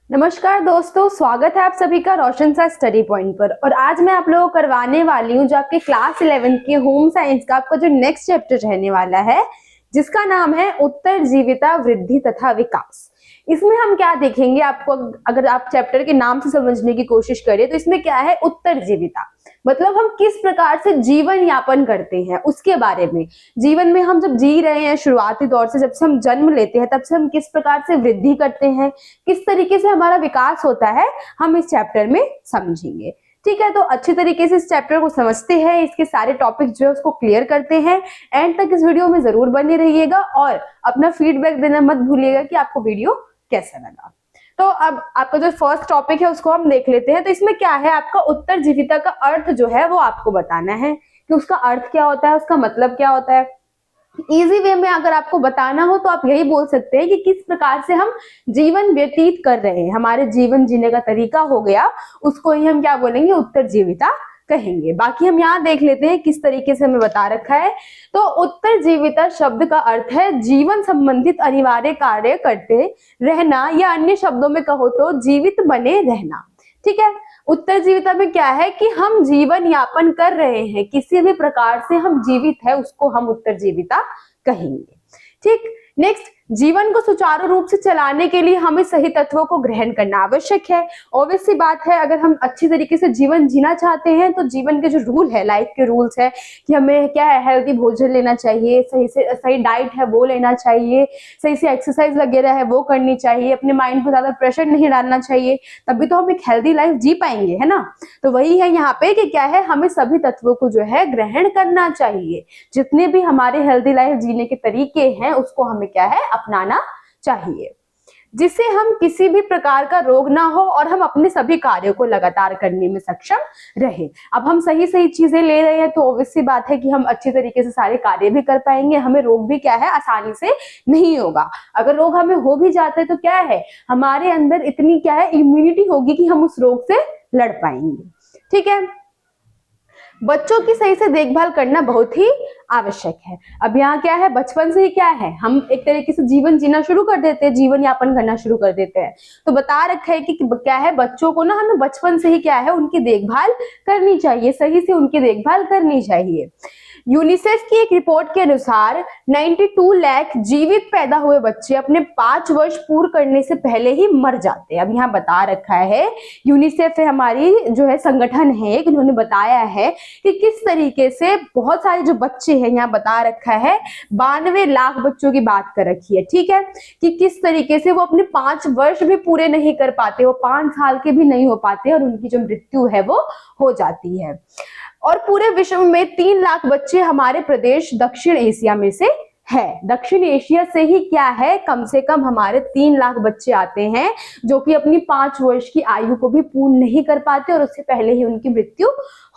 नमस्कार दोस्तों, स्वागत है आप सभी का रोशन सा स्टडी पॉइंट पर। और आज मैं आप लोगों को करवाने वाली हूँ जो आपके क्लास 11 के होम साइंस का आपका जो नेक्स्ट चैप्टर रहने वाला है, जिसका नाम है उत्तरजीविता, वृद्धि तथा विकास। इसमें हम क्या देखेंगे, आपको अगर आप चैप्टर के नाम से समझने की कोशिश करें तो इसमें क्या है, उत्तरजीविता मतलब हम किस प्रकार से जीवन यापन करते हैं उसके बारे में। जीवन में हम जब जी रहे हैं, शुरुआती दौर से जब से हम जन्म लेते हैं तब से हम किस प्रकार से वृद्धि करते हैं, किस तरीके से हमारा विकास होता है, हम इस चैप्टर में समझेंगे। ठीक है, तो अच्छी तरीके से इस चैप्टर को समझते हैं, इसके सारे टॉपिक जो है उसको क्लियर करते हैं। एंड तक इस वीडियो में जरूर बने रहिएगा और अपना फीडबैक देना मत भूलिएगा कि आपको वीडियो कैसा लगा। तो अब आपका जो फर्स्ट टॉपिक है उसको हम देख लेते हैं। तो इसमें क्या है, आपका उत्तरजीविता का अर्थ जो है वो आपको बताना है कि उसका अर्थ क्या होता है, उसका मतलब क्या होता है। इजी वे में अगर आपको बताना हो तो आप यही बोल सकते हैं कि किस प्रकार से हम जीवन व्यतीत कर रहे हैं, हमारे जीवन जीने का तरीका हो गया, उसको ही हम क्या बोलेंगे, उत्तरजीविता कहेंगे। बाकी हम यहाँ देख लेते हैं किस तरीके से हमें बता रखा है। तो उत्तरजीविता शब्द का अर्थ है जीवन संबंधित अनिवार्य कार्य करते रहना, या अन्य शब्दों में कहो तो जीवित बने रहना। ठीक है, उत्तरजीविता में क्या है कि हम जीवन यापन कर रहे हैं, किसी भी प्रकार से हम जीवित है, उसको हम उत्तरजीविता कहेंगे। ठीक, नेक्स्ट, जीवन को सुचारू रूप से चलाने के लिए हमें सही तत्वों को ग्रहण करना आवश्यक है। ऑब्वियस सी बात है, अगर हम अच्छी तरीके से जीवन जीना चाहते हैं तो जीवन के जो रूल है, लाइफ के रूल्स है कि हमें क्या है, हेल्दी भोजन लेना चाहिए, सही डाइट है वो लेना चाहिए, सही से एक्सरसाइज वगैरह है वो करनी चाहिए, अपने माइंड पर ज्यादा प्रेशर नहीं डालना चाहिए, तभी तो हम एक हेल्दी लाइफ जी पाएंगे, है ना। तो वही है यहाँ पे कि क्या है, हमें सभी तत्वों को जो है ग्रहण करना चाहिए। जितने भी हमारे हेल्दी लाइफ जीने के तरीके हैं उसको हमें क्या है, अपनाना चाहिए, जिससे हम किसी भी प्रकार का रोग ना हो और हम अपने सभी कार्यों को लगातार करने में सक्षम रहे। अब हम सही सही चीजें ले रहे हैं तो ऑब्वियस सी बात है कि हम अच्छी तरीके से सारे कार्य भी कर पाएंगे, हमें रोग भी क्या है, आसानी से नहीं होगा। अगर रोग हमें हो भी जाता है तो क्या है, हमारे अंदर इतनी क्या है, इम्यूनिटी होगी कि हम उस रोग से लड़ पाएंगे। ठीक है, बच्चों की सही से देखभाल करना बहुत ही आवश्यक है। अब यहाँ क्या है, बचपन से ही क्या है, हम एक तरीके से जीवन जीना शुरू कर देते हैं, जीवन यापन करना शुरू कर देते हैं। तो बता रखा है कि क्या है, बच्चों को ना हमें बचपन से ही क्या है, उनकी देखभाल करनी चाहिए, सही से उनकी देखभाल करनी चाहिए। यूनिसेफ की एक रिपोर्ट के अनुसार 92 लाख जीवित पैदा हुए बच्चे अपने 5 वर्ष पूर्ण करने से पहले ही मर जाते हैं। अब यहाँ बता रखा है, यूनिसेफ है हमारी जो है संगठन है, इन्होंने बताया है कि किस तरीके से बहुत सारे जो बच्चे हैं, यहाँ बता रखा है 92 लाख बच्चों की बात कर रखी है। ठीक है, कि किस तरीके से वो अपने 5 वर्ष भी पूरे नहीं कर पाते, वो 5 साल के भी नहीं हो पाते और उनकी जो मृत्यु है वो हो जाती है। और पूरे विश्व में 3 लाख बच्चे हमारे प्रदेश दक्षिण एशिया में से है। दक्षिण एशिया से ही क्या है, कम से कम हमारे 3 लाख बच्चे आते हैं जो कि अपनी 5 वर्ष की आयु को भी पूर्ण नहीं कर पाते और उससे पहले ही उनकी मृत्यु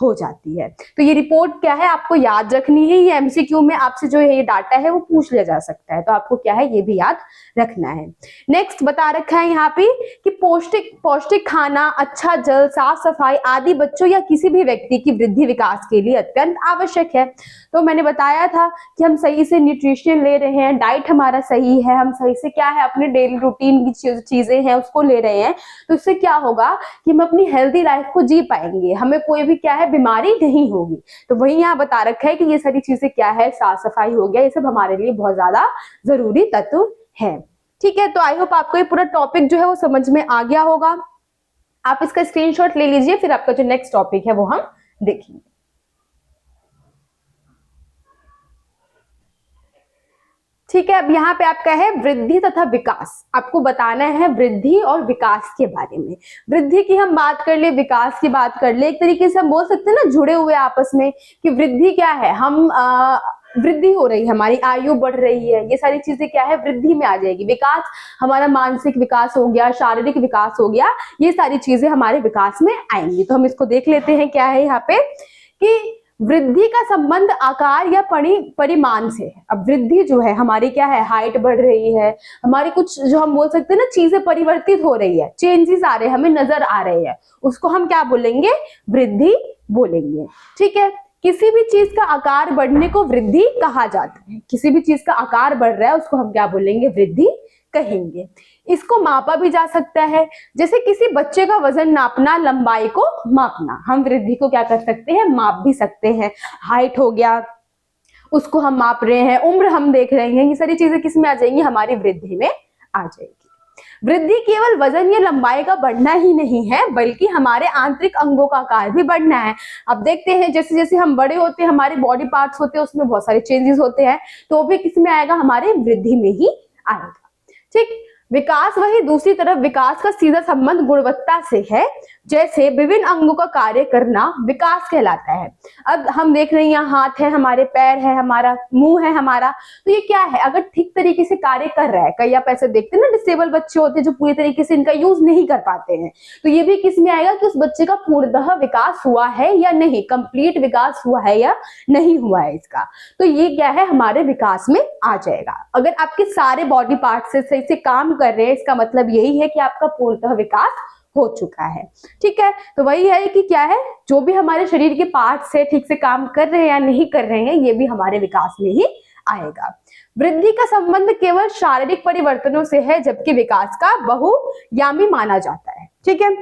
हो जाती है। तो ये रिपोर्ट क्या है, आपको याद रखनी है। ये एमसीक्यू में आपसे जो है ये डाटा है वो पूछ लिया जा सकता है, तो आपको क्या है, ये भी याद रखना है। नेक्स्ट बता रखा है यहाँ पे कि पौष्टिक खाना, अच्छा जल, साफ सफाई आदि बच्चों या किसी भी व्यक्ति की वृद्धि विकास के लिए अत्यंत आवश्यक है। तो मैंने बताया था कि हम सही से न्यूट्रिशन ले रहे हैं, डाइट हमारा सही है, हम सही से क्या है, अपने डेली रूटीन की चीजें हैं उसको ले रहे हैं, तो इससे क्या होगा कि हम अपनी हेल्दी लाइफ को जी पाएंगे, हमें कोई भी क्या है, बीमारी नहीं होगी। तो वही यहाँ बता रखा है कि ये सारी चीजें क्या है, साफ सफाई हो गया, ये सब हमारे लिए बहुत ज्यादा जरूरी तत्व है। ठीक है, तो आई होप आपको ये पूरा टॉपिक जो है वो समझ में आ गया होगा। आप इसका स्क्रीनशॉट ले लीजिए, फिर आपका जो नेक्स्ट टॉपिक है वो हम देखेंगे। ठीक है, अब यहाँ पे आपका है वृद्धि तथा विकास। आपको बताना है वृद्धि और विकास के बारे में। वृद्धि की हम बात कर ले, विकास की बात कर ले, एक तरीके से हम बोल सकते हैं ना, जुड़े हुए आपस में, कि वृद्धि क्या है, हम वृद्धि हो रही है, हमारी आयु बढ़ रही है, ये सारी चीजें क्या है, वृद्धि में आ जाएगी। विकास हमारा मानसिक विकास हो गया, शारीरिक विकास हो गया, ये सारी चीजें हमारे विकास में आएंगी। तो हम इसको देख लेते हैं, क्या है यहाँ पे कि वृद्धि का संबंध आकार या परिमाण से है। अब वृद्धि जो है हमारी क्या है, हाइट बढ़ रही है, हमारी कुछ जो हम बोल सकते हैं ना, चीजें परिवर्तित हो रही है, चेंजेस आ रहे हैं, हमें नजर आ रहे हैं, उसको हम क्या बोलेंगे, वृद्धि बोलेंगे। ठीक है, किसी भी चीज का आकार बढ़ने को वृद्धि कहा जाता है। किसी भी चीज का आकार बढ़ रहा है उसको हम क्या बोलेंगे, वृद्धि कहेंगे। इसको मापा भी जा सकता है, जैसे किसी बच्चे का वजन नापना, लंबाई को मापना। हम वृद्धि को क्या कर सकते हैं, माप भी सकते हैं। हाइट हो गया, उसको हम माप रहे हैं, उम्र हम देख रहे हैं, ये सारी चीजें किस में आ जाएंगी, हमारी वृद्धि में आ जाएगी। वृद्धि केवल वजन या लंबाई का बढ़ना ही नहीं है, बल्कि हमारे आंतरिक अंगों का आकार भी बढ़ना है। अब देखते हैं जैसे जैसे हम बड़े होते हैं, हमारे बॉडी पार्ट्स होते हैं, उसमें बहुत सारे चेंजेस होते हैं, तो भी किस में आएगा, हमारे वृद्धि में ही आएगा। ठीक, विकास वही दूसरी तरफ विकास का सीधा संबंध गुणवत्ता से है। जैसे विभिन्न अंगों का कार्य करना विकास कहलाता है। अब हम देख रहे हैं यहाँ हाथ है, हमारे पैर है, हमारा मुंह है हमारा, तो ये क्या है, अगर ठीक तरीके से कार्य कर रहा है। कई आप ऐसे देखते हैं ना, डिसेबल बच्चे होते हैं जो पूरी तरीके से इनका यूज नहीं कर पाते हैं, तो ये भी किस में आएगा कि उस बच्चे का पूर्णतः विकास हुआ है या नहीं, कंप्लीट विकास हुआ है या नहीं हुआ है इसका, तो ये क्या है, हमारे विकास में आ जाएगा। अगर आपके सारे बॉडी पार्ट से सही से काम कर रहे हैं, इसका मतलब यही है कि आपका पूर्णतः विकास हो चुका है। ठीक है, तो वही है कि क्या है, जो भी हमारे शरीर के पार्ट से ठीक से काम कर रहे हैं या नहीं कर रहे हैं, ये भी हमारे विकास में ही आएगा। वृद्धि का संबंध केवल शारीरिक परिवर्तनों से है, जबकि विकास का बहुयामी माना जाता है। ठीक है,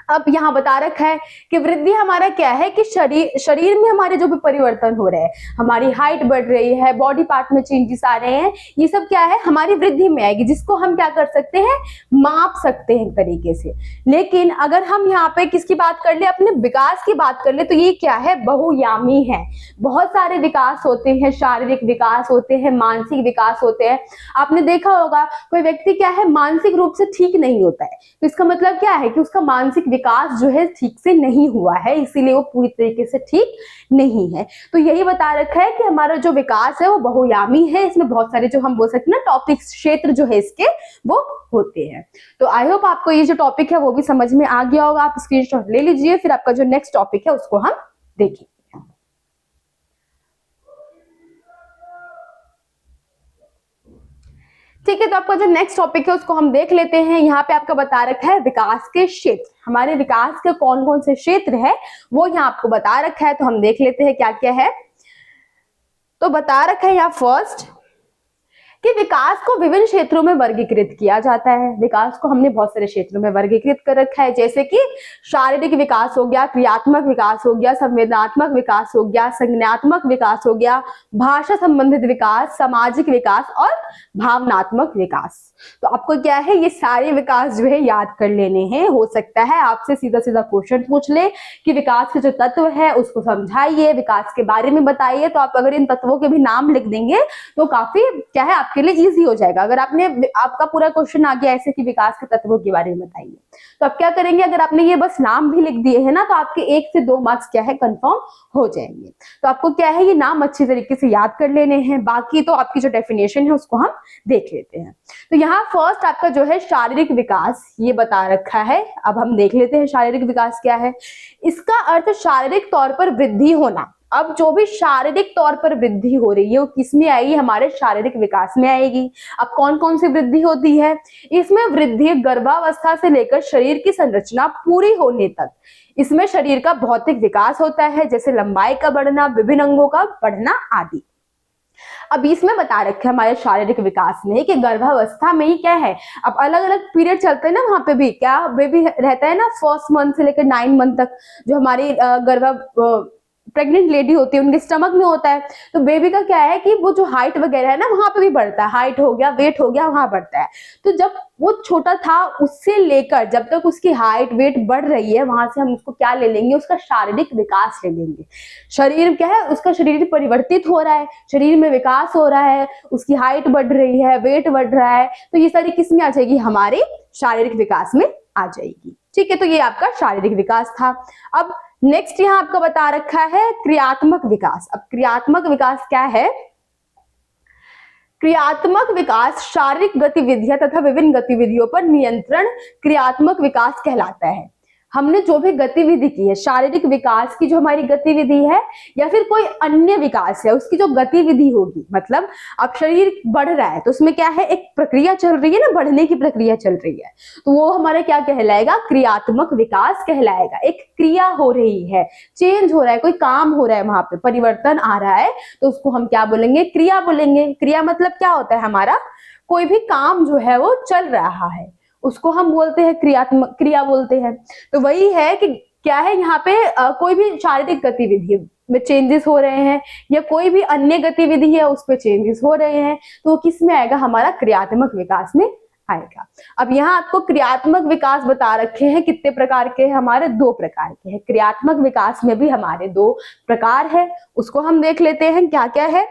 अब यहाँ बता रखा है कि वृद्धि हमारा क्या है कि शरीर में हमारे जो भी परिवर्तन हो रहे हैं, हमारी हाइट बढ़ रही है, बॉडी पार्ट में चेंजेस आ रहे हैं, ये सब क्या है, हमारी वृद्धि में आएगी, जिसको हम क्या कर सकते हैं, माप सकते हैं तरीके से। लेकिन अगर हम यहाँ पे किसकी बात कर ले, अपने विकास की बात कर ले, तो ये क्या है, बहुयामी है। बहुत सारे विकास होते हैं, शारीरिक विकास होते हैं, मानसिक विकास होते हैं। आपने देखा होगा कोई व्यक्ति क्या है, मानसिक रूप से ठीक नहीं होता है, तो इसका मतलब क्या है कि उसका मानसिक विकास जो है ठीक से नहीं हुआ है, इसीलिए वो पूरी तरीके से ठीक नहीं है। तो यही बता रखा है कि हमारा जो विकास है वो बहुयामी है। इसमें बहुत सारे जो हम बोल सकते हैं ना टॉपिक, क्षेत्र जो है इसके वो होते हैं। तो आई होप आपको ये जो टॉपिक है वो भी समझ में आ गया होगा। आप स्क्रीनशॉट ले लीजिए, फिर आपका जो नेक्स्ट टॉपिक है उसको हम देखेंगे। ठीक है, तो आपका जो नेक्स्ट टॉपिक है उसको हम देख लेते हैं। यहाँ पे आपका बता रखा है विकास के क्षेत्र, हमारे विकास के कौन कौन से क्षेत्र है वो यहाँ आपको बता रखा है, तो हम देख लेते हैं क्या क्या है। तो बता रखा है यहाँ फर्स्ट कि विकास को विभिन्न क्षेत्रों में वर्गीकृत किया जाता है। विकास को हमने बहुत सारे क्षेत्रों में वर्गीकृत कर रखा है, जैसे कि शारीरिक विकास हो गया, क्रियात्मक विकास हो गया, संवेदनात्मक विकास हो गया, संज्ञानात्मक विकास हो गया, भाषा संबंधित विकास, सामाजिक विकास और भावनात्मक विकास। तो आपको क्या है, ये सारे विकास जो है याद कर लेने हैं। हो सकता है आपसे सीधा सीधा क्वेश्चन पूछ ले कि विकास के जो तत्व है उसको समझाइए, विकास के बारे में बताइए। तो आप अगर इन तत्वों के भी नाम लिख देंगे तो काफी क्या है, आपके लिए इजी हो जाएगा। अगर आपका पूरा क्वेश्चन आ गया ऐसे कि विकास के तत्वों के बारे में बताइए, तो आप क्या करेंगे, अगर आपने ये बस नाम भी लिख दिए हैं ना, तो आपके 1 से 2 मार्क्स क्या है, कंफर्म हो जाएंगे। तो आपको क्या है, ये नाम अच्छी तरीके से याद कर लेने हैं। बाकी तो आपकी जो डेफिनेशन है उसको हम देख लेते हैं। तो यहाँ फर्स्ट आपका जो है शारीरिक विकास, ये बता रखा है। अब हम देख लेते हैं शारीरिक विकास क्या है। इसका अर्थ शारीरिक तौर पर वृद्धि होना। अब जो भी शारीरिक तौर पर वृद्धि हो रही है वो किस में आएगी, हमारे शारीरिक विकास में आएगी। अब कौन कौन सी वृद्धि होती है, इसमें वृद्धि गर्भावस्था से लेकर शरीर की संरचना पूरी होने तक, इसमें शरीर का भौतिक विकास होता है, जैसे लंबाई का बढ़ना, विभिन्न अंगों का बढ़ना आदि। अब इसमें बता रखे हमारे शारीरिक विकास में कि गर्भावस्था में ही क्या है, अब अलग अलग पीरियड चलते हैं ना, वहां पे भी क्या बेबी रहता है ना, फर्स्ट मंथ से लेकर 9 मंथ तक जो हमारी प्रेग्नेंट लेडी होती है उनके स्टमक में होता है। तो बेबी का क्या है कि वो जो हाइट वगैरह है ना, वहां पे भी बढ़ता है, हाइट हो गया, वेट हो गया, वहां बढ़ता है। तो जब वो छोटा था उससे लेकर जब तक उसकी हाइट वेट बढ़ रही है, वहां से हम उसको क्या ले लेंगे, उसका शारीरिक विकास ले लेंगे। शरीर क्या है, उसका शरीर परिवर्तित हो रहा है, शरीर में विकास हो रहा है, उसकी हाइट बढ़ रही है, वेट बढ़ रहा है, तो ये सारी किस में आ जाएगी, हमारे शारीरिक विकास में आ जाएगी। ठीक है, तो ये आपका शारीरिक विकास था। अब नेक्स्ट यहाँ आपका बता रखा है क्रियात्मक विकास। अब क्रियात्मक विकास क्या है, क्रियात्मक विकास शारीरिक गतिविधियां तथा विभिन्न गतिविधियों पर नियंत्रण क्रियात्मक विकास कहलाता है। हमने जो भी गतिविधि की है, शारीरिक विकास की जो हमारी गतिविधि है या फिर कोई अन्य विकास है, उसकी जो गतिविधि होगी, मतलब अब शरीर बढ़ रहा है तो उसमें क्या है, एक प्रक्रिया चल रही है ना, बढ़ने की प्रक्रिया चल रही है, तो वो हमारा क्या कहलाएगा, क्रियात्मक विकास कहलाएगा। एक क्रिया हो रही है, चेंज हो रहा है, कोई काम हो रहा है, वहां पे परिवर्तन आ रहा है, तो उसको हम क्या बोलेंगे, क्रिया बोलेंगे। क्रिया मतलब क्या होता है, हमारा कोई भी काम जो है वो चल रहा है, उसको हम बोलते हैं क्रियात्मक क्रिया बोलते हैं। तो वही है कि क्या है यहाँ पे कोई भी शारीरिक गतिविधि में चेंजेस हो रहे हैं या कोई भी अन्य गतिविधि है उस पर चेंजेस हो रहे हैं, तो वो किस में आएगा, हमारा क्रियात्मक विकास में आएगा। अब यहाँ आपको क्रियात्मक विकास बता रखे हैं, कितने प्रकार के हैं, हमारे 2 प्रकार के हैं। क्रियात्मक विकास में भी हमारे 2 प्रकार है, उसको हम देख लेते हैं क्या क्या है।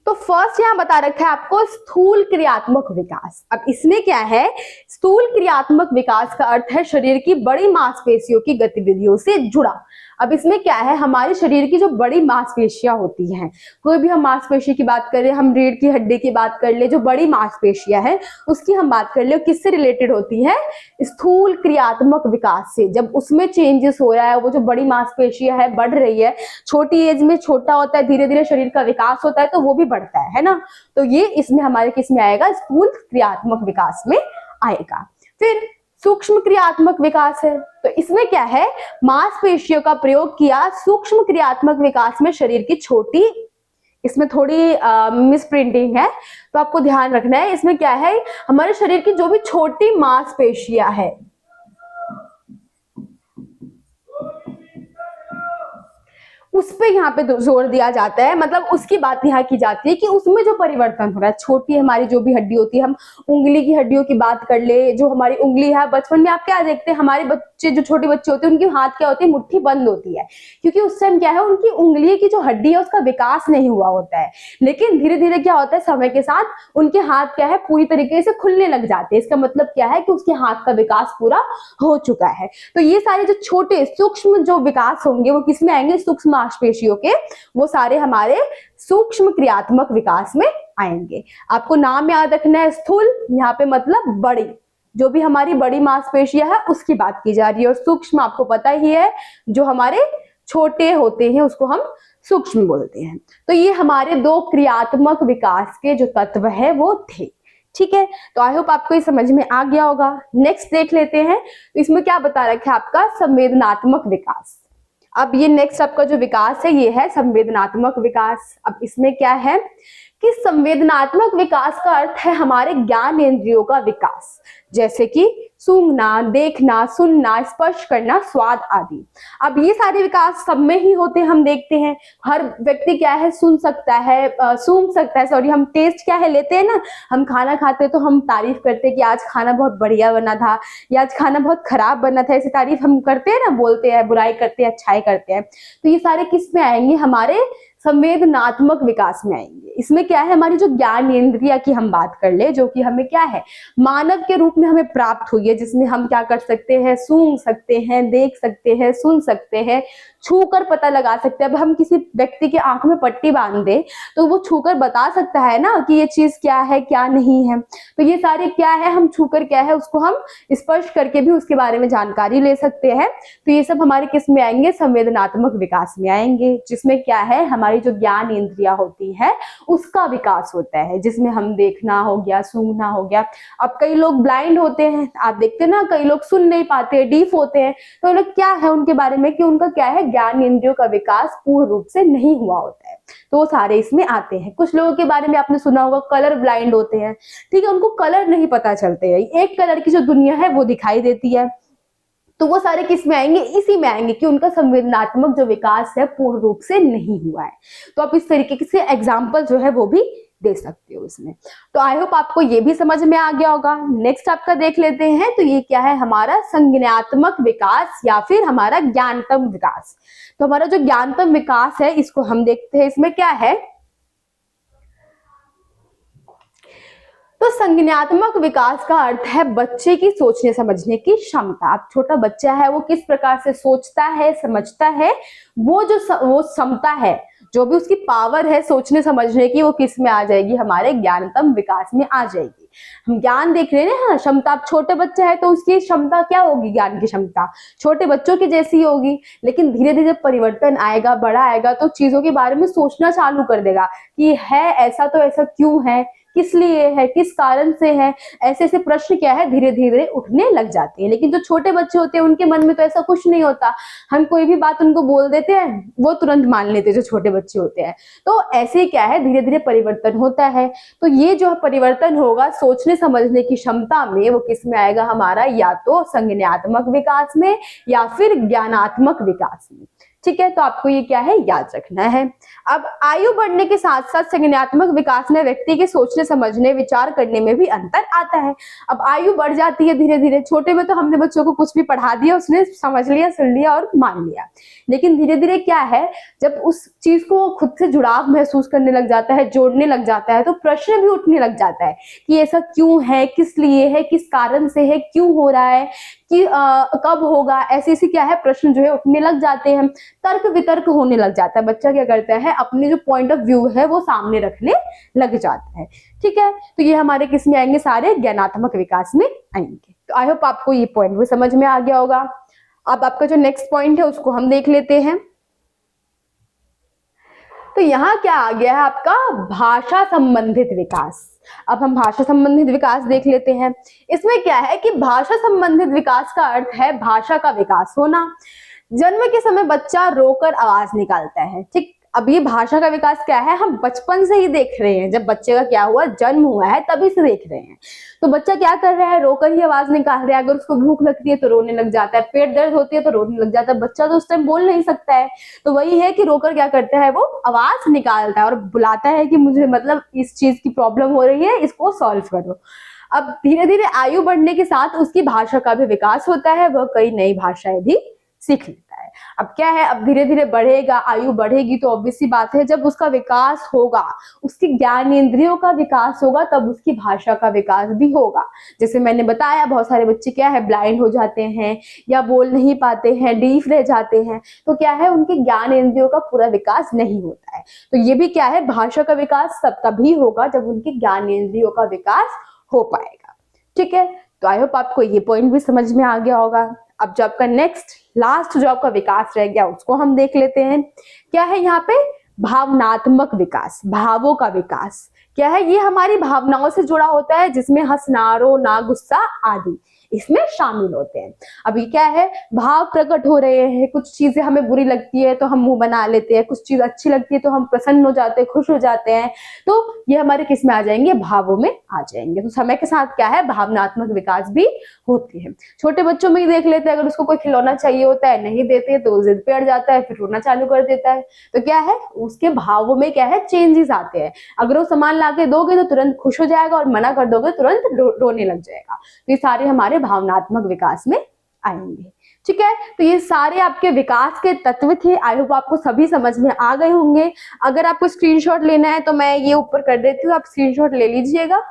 तो फर्स्ट यहाँ बता रखा है आपको स्थूल क्रियात्मक विकास। अब इसमें क्या है, स्थूल क्रियात्मक विकास का अर्थ है शरीर की बड़ी मांसपेशियों की गतिविधियों से जुड़ा। अब इसमें क्या है, हमारे शरीर की जो बड़ी मांसपेशियां होती हैं, कोई भी हम मांसपेशी की बात कर रहे हैं, हम रीढ़ की हड्डी की बात कर ले, जो बड़ी मांसपेशियां हैं उसकी हम बात कर ले, किससे रिलेटेड होती है, स्थूल क्रियात्मक विकास से। जब उसमें चेंजेस हो रहा है, वो जो बड़ी मांसपेशियां है बढ़ रही है, छोटी एज में छोटा होता है, धीरे धीरे शरीर का विकास होता है तो वो भी बढ़ता है ना, तो ये इसमें हमारे किस में आएगा, स्थूल क्रियात्मक विकास में आएगा। फिर सूक्ष्म क्रियात्मक विकास है, तो इसमें क्या है, मांसपेशियों का प्रयोग किया सूक्ष्म क्रियात्मक विकास में शरीर की छोटी, इसमें थोड़ी मिस प्रिंटिंग है तो आपको ध्यान रखना है। इसमें क्या है, हमारे शरीर की जो भी छोटी मांसपेशियां है उस पे यहाँ पे जोर दिया जाता है, मतलब उसकी बात यहाँ की जाती है कि उसमें जो परिवर्तन हो रहा है, छोटी हमारी जो भी हड्डी होती है, हम उंगली की हड्डियों की बात कर ले, जो हमारी उंगली है, बचपन में आप क्या देखते हैं, हमारे बच्चे जो छोटे बच्चे होते हैं उनकी हाथ क्या होती है, मुट्ठी बंद होती है, क्योंकि उस टाइम क्या है, उनकी उंगली की जो हड्डी है उसका विकास नहीं हुआ होता है। लेकिन धीरे धीरे क्या होता है, समय के साथ उनके हाथ क्या है, पूरी तरीके से खुलने लग जाते हैं। इसका मतलब क्या है कि उसके हाथ का विकास पूरा हो चुका है। तो ये सारे जो छोटे सूक्ष्म जो विकास होंगे वो किसमें आएंगे, सूक्ष्म मांसपेशियों के, वो सारे हमारे सूक्ष्म क्रियात्मक विकास में आएंगे। आपको नाम याद रखना है, स्थूल यहाँ पे मतलब बड़ी, जो भी हमारी बड़ी मांसपेशियां है उसकी बात की जा रही है, और सूक्ष्म आपको पता ही है जो हमारे छोटे होते हैं उसको हम सूक्ष्म बोलते हैं। तो ये हमारे 2 क्रियात्मक विकास के जो तत्व है वो थे। ठीक है, तो आई होप आपको ये समझ में आ गया होगा। नेक्स्ट देख लेते हैं, तो इसमें क्या बता रखा है आपका, संवेदनात्मक विकास। अब ये नेक्स्ट आपका जो विकास है ये है संवेदनात्मक विकास। अब इसमें क्या है कि संवेदनात्मक विकास का अर्थ है हमारे ज्ञान इंद्रियों का विकास, जैसे कि सूंघना, देखना, सुनना, स्पर्श करना, स्वाद आदि। अब ये सारे विकास सब में ही होते हैं, हम देखते हैं हर व्यक्ति क्या है, सुन सकता है, सूंघ सकता है, सॉरी हम टेस्ट क्या है लेते हैं ना, हम खाना खाते हैं तो हम तारीफ करते हैं कि आज खाना बहुत बढ़िया बना था या आज खाना बहुत खराब बना था, ऐसी तारीफ हम करते हैं ना, बोलते हैं, बुराई करते हैं, अच्छाई करते हैं। तो ये सारे किस में आएंगे, हमारे संवेदनात्मक विकास में आएंगे। इसमें क्या है, हमारी जो ज्ञान इंद्रिया की हम बात कर ले, जो कि हमें क्या है, मानव के रूप में हमें प्राप्त हुई है, जिसमें हम क्या कर सकते हैं, सूंघ सकते हैं, देख सकते हैं, सुन सकते हैं, छूकर पता लगा सकते हैं। अब हम किसी व्यक्ति की आंख में पट्टी बांध दे तो वो छूकर बता सकता है ना कि ये चीज क्या है क्या नहीं है। तो ये सारे क्या है, हम छूकर क्या है उसको हम स्पर्श करके भी उसके बारे में जानकारी ले सकते हैं। तो ये सब हमारे किस में आएंगे, संवेदनात्मक विकास में आएंगे, जिसमें क्या है, हमारी जो ज्ञान इंद्रिया होती है उसका विकास होता है, जिसमें हम देखना हो गया, सूंघना हो गया। अब कई लोग ब्लाइंड होते हैं, आप देखते हैं ना, कई लोग सुन नहीं पाते, डीफ होते हैं, तो लोग क्या है उनके बारे में कि उनका क्या है, ज्ञान इंद्रियों का विकास पूर्ण रूप से नहीं हुआ होता है, तो वो सारे इसमें आते हैं। कुछ लोगों के बारे में आपने सुना होगा, कलर ब्लाइंड होते हैं, ठीक है, उनको कलर नहीं पता चलते हैं, एक कलर की जो दुनिया है वो दिखाई देती है। तो वो सारे किस में आएंगे, इसी में आएंगे कि उनका संवेदनात्मक जो विकास है पूर्ण रूप से नहीं हुआ है। तो आप इस तरीके से एग्जाम्पल जो है वो भी दे सकते हो इसमें। तो आई होप आपको ये भी समझ में आ गया होगा। नेक्स्ट आपका देख लेते हैं, तो ये क्या है, हमारा संज्ञानात्मक विकास या फिर हमारा ज्ञानतम विकास। तो हमारा जो ज्ञानतम विकास है इसको हम देखते हैं, इसमें क्या है, तो संज्ञानात्मक विकास का अर्थ है बच्चे की सोचने समझने की क्षमता। अब छोटा बच्चा है वो किस प्रकार से सोचता है, समझता है, वो क्षमता है, जो भी उसकी पावर है सोचने समझने की, वो किस में आ जाएगी, हमारे ज्ञानतम विकास में आ जाएगी। हम ज्ञान देख रहे हैं ना, क्षमता, अब छोटे बच्चे है तो उसकी क्षमता क्या होगी, ज्ञान की क्षमता छोटे बच्चों की जैसी होगी, लेकिन धीरे धीरे परिवर्तन आएगा, बड़ा आएगा, तो चीजों के बारे में सोचना चालू कर देगा कि है ऐसा तो ऐसा क्यों है, किस लिए है, किस कारण से है, ऐसे ऐसे प्रश्न क्या है धीरे धीरे उठने लग जाते हैं। लेकिन जो छोटे बच्चे होते हैं उनके मन में तो ऐसा कुछ नहीं होता, हम कोई भी बात उनको बोल देते हैं वो तुरंत मान लेते हैं जो छोटे बच्चे होते हैं। तो ऐसे क्या है धीरे धीरे परिवर्तन होता है। तो ये जो परिवर्तन होगा सोचने समझने की क्षमता में, वो किस में आएगा हमारा, या तो संज्ञानात्मक विकास में या फिर ज्ञानात्मक विकास में। ठीक है, तो आपको ये क्या है याद रखना है। अब आयु बढ़ने के साथ साथ संज्ञानात्मक विकास में व्यक्ति के सोचने समझने विचार करने में भी अंतर आता है। अब आयु बढ़ जाती है धीरे धीरे, छोटे में तो हमने बच्चों को कुछ भी पढ़ा दिया, उसने समझ लिया, सुन लिया और मान लिया। लेकिन धीरे धीरे क्या है, जब उस चीज को खुद से जुड़ाव महसूस करने लग जाता है, जोड़ने लग जाता है, तो प्रश्न भी उठने लग जाता है कि ऐसा क्यों है, किस लिए है, किस कारण से है, क्यों हो रहा है, कि कब होगा, ऐसे ऐसे क्या है प्रश्न जो है उठने लग जाते हैं। तर्क वितर्क होने लग जाता है, बच्चा क्या करता है अपने जो पॉइंट ऑफ व्यू है वो सामने रखने लग जाता है। ठीक है, तो ये हमारे किस में आएंगे, सारे ज्ञानात्मक विकास में आएंगे। तो आई होप आपको ये पॉइंट भी समझ में आ गया होगा। अब आपका जो नेक्स्ट पॉइंट है उसको हम देख लेते हैं। तो यहाँ क्या आ गया है आपका, भाषा संबंधित विकास। अब हम भाषा संबंधित विकास देख लेते हैं। इसमें क्या है कि भाषा संबंधित विकास का अर्थ है भाषा का विकास होना। जन्म के समय बच्चा रोकर आवाज निकालता है। ठीक, अब ये भाषा का विकास क्या है, हम बचपन से ही देख रहे हैं, जब बच्चे का क्या हुआ, जन्म हुआ है तभी से देख रहे हैं। तो बच्चा क्या कर रहा है, रोकर ही आवाज निकाल रहा है। अगर उसको भूख लगती है तो रोने लग जाता है, पेट दर्द होती है तो रोने लग जाता है। बच्चा तो उस टाइम बोल नहीं सकता है, तो वही है कि रोकर क्या करता है, वो आवाज निकालता है और बुलाता है कि मुझे मतलब इस चीज की प्रॉब्लम हो रही है, इसको सॉल्व करो। अब धीरे धीरे आयु बढ़ने के साथ उसकी भाषा का भी विकास होता है, वह कई नई भाषाएं भी सीख लेता है। अब क्या है, अब धीरे धीरे बढ़ेगा, आयु बढ़ेगी तो ऑब्वियस सी बात है जब उसका विकास होगा, उसकी ज्ञानेंद्रियों का विकास होगा, तब उसकी भाषा का विकास भी होगा। जैसे मैंने बताया बहुत सारे बच्चे क्या है ब्लाइंड हो जाते हैं या बोल नहीं पाते हैं, डीफ रह जाते हैं, तो क्या है उनके ज्ञानेंद्रियों का पूरा विकास नहीं होता है। तो ये भी क्या है, भाषा का विकास तभी होगा जब उनके ज्ञानेंद्रियों का विकास हो पाएगा। ठीक है, तो आई होप आपको ये पॉइंट भी समझ में आ गया होगा। अब जो आपका नेक्स्ट लास्ट जो आपका विकास रह गया उसको हम देख लेते हैं। क्या है यहाँ पे, भावनात्मक विकास, भावों का विकास। क्या है, ये हमारी भावनाओं से जुड़ा होता है, जिसमें हंसना, रोना, गुस्सा आदि इसमें शामिल होते हैं। अभी क्या है, भाव प्रकट हो रहे हैं, कुछ चीजें हमें बुरी लगती है तो हम मुंह बना लेते हैं, कुछ चीज अच्छी लगती है तो हम प्रसन्न हो जाते हैं, खुश हो जाते हैं। तो ये हमारे किस में आ जाएंगे, भावों में आ जाएंगे। तो समय के साथ क्या है, भावनात्मक विकास भी होती है। छोटे बच्चों में ही देख लेते हैं, अगर उसको कोई खिलौना चाहिए होता है, नहीं देते तो जिद पे अड़ जाता है, फिर रोना चालू कर देता है। तो क्या है, उसके भावों में क्या है, चेंजेस आते हैं। अगर वो सामान लाके दोगे तो तुरंत खुश हो जाएगा और मना कर दोगे तुरंत रोने लग जाएगा। तो ये सारे हमारे भावनात्मक विकास में आएंगे। ठीक है, तो ये सारे आपके विकास के तत्व थे। आई होप आपको सभी समझ में आ गए होंगे। अगर आपको स्क्रीनशॉट लेना है तो मैं ये ऊपर कर देती हूँ, आप स्क्रीनशॉट ले लीजिएगा।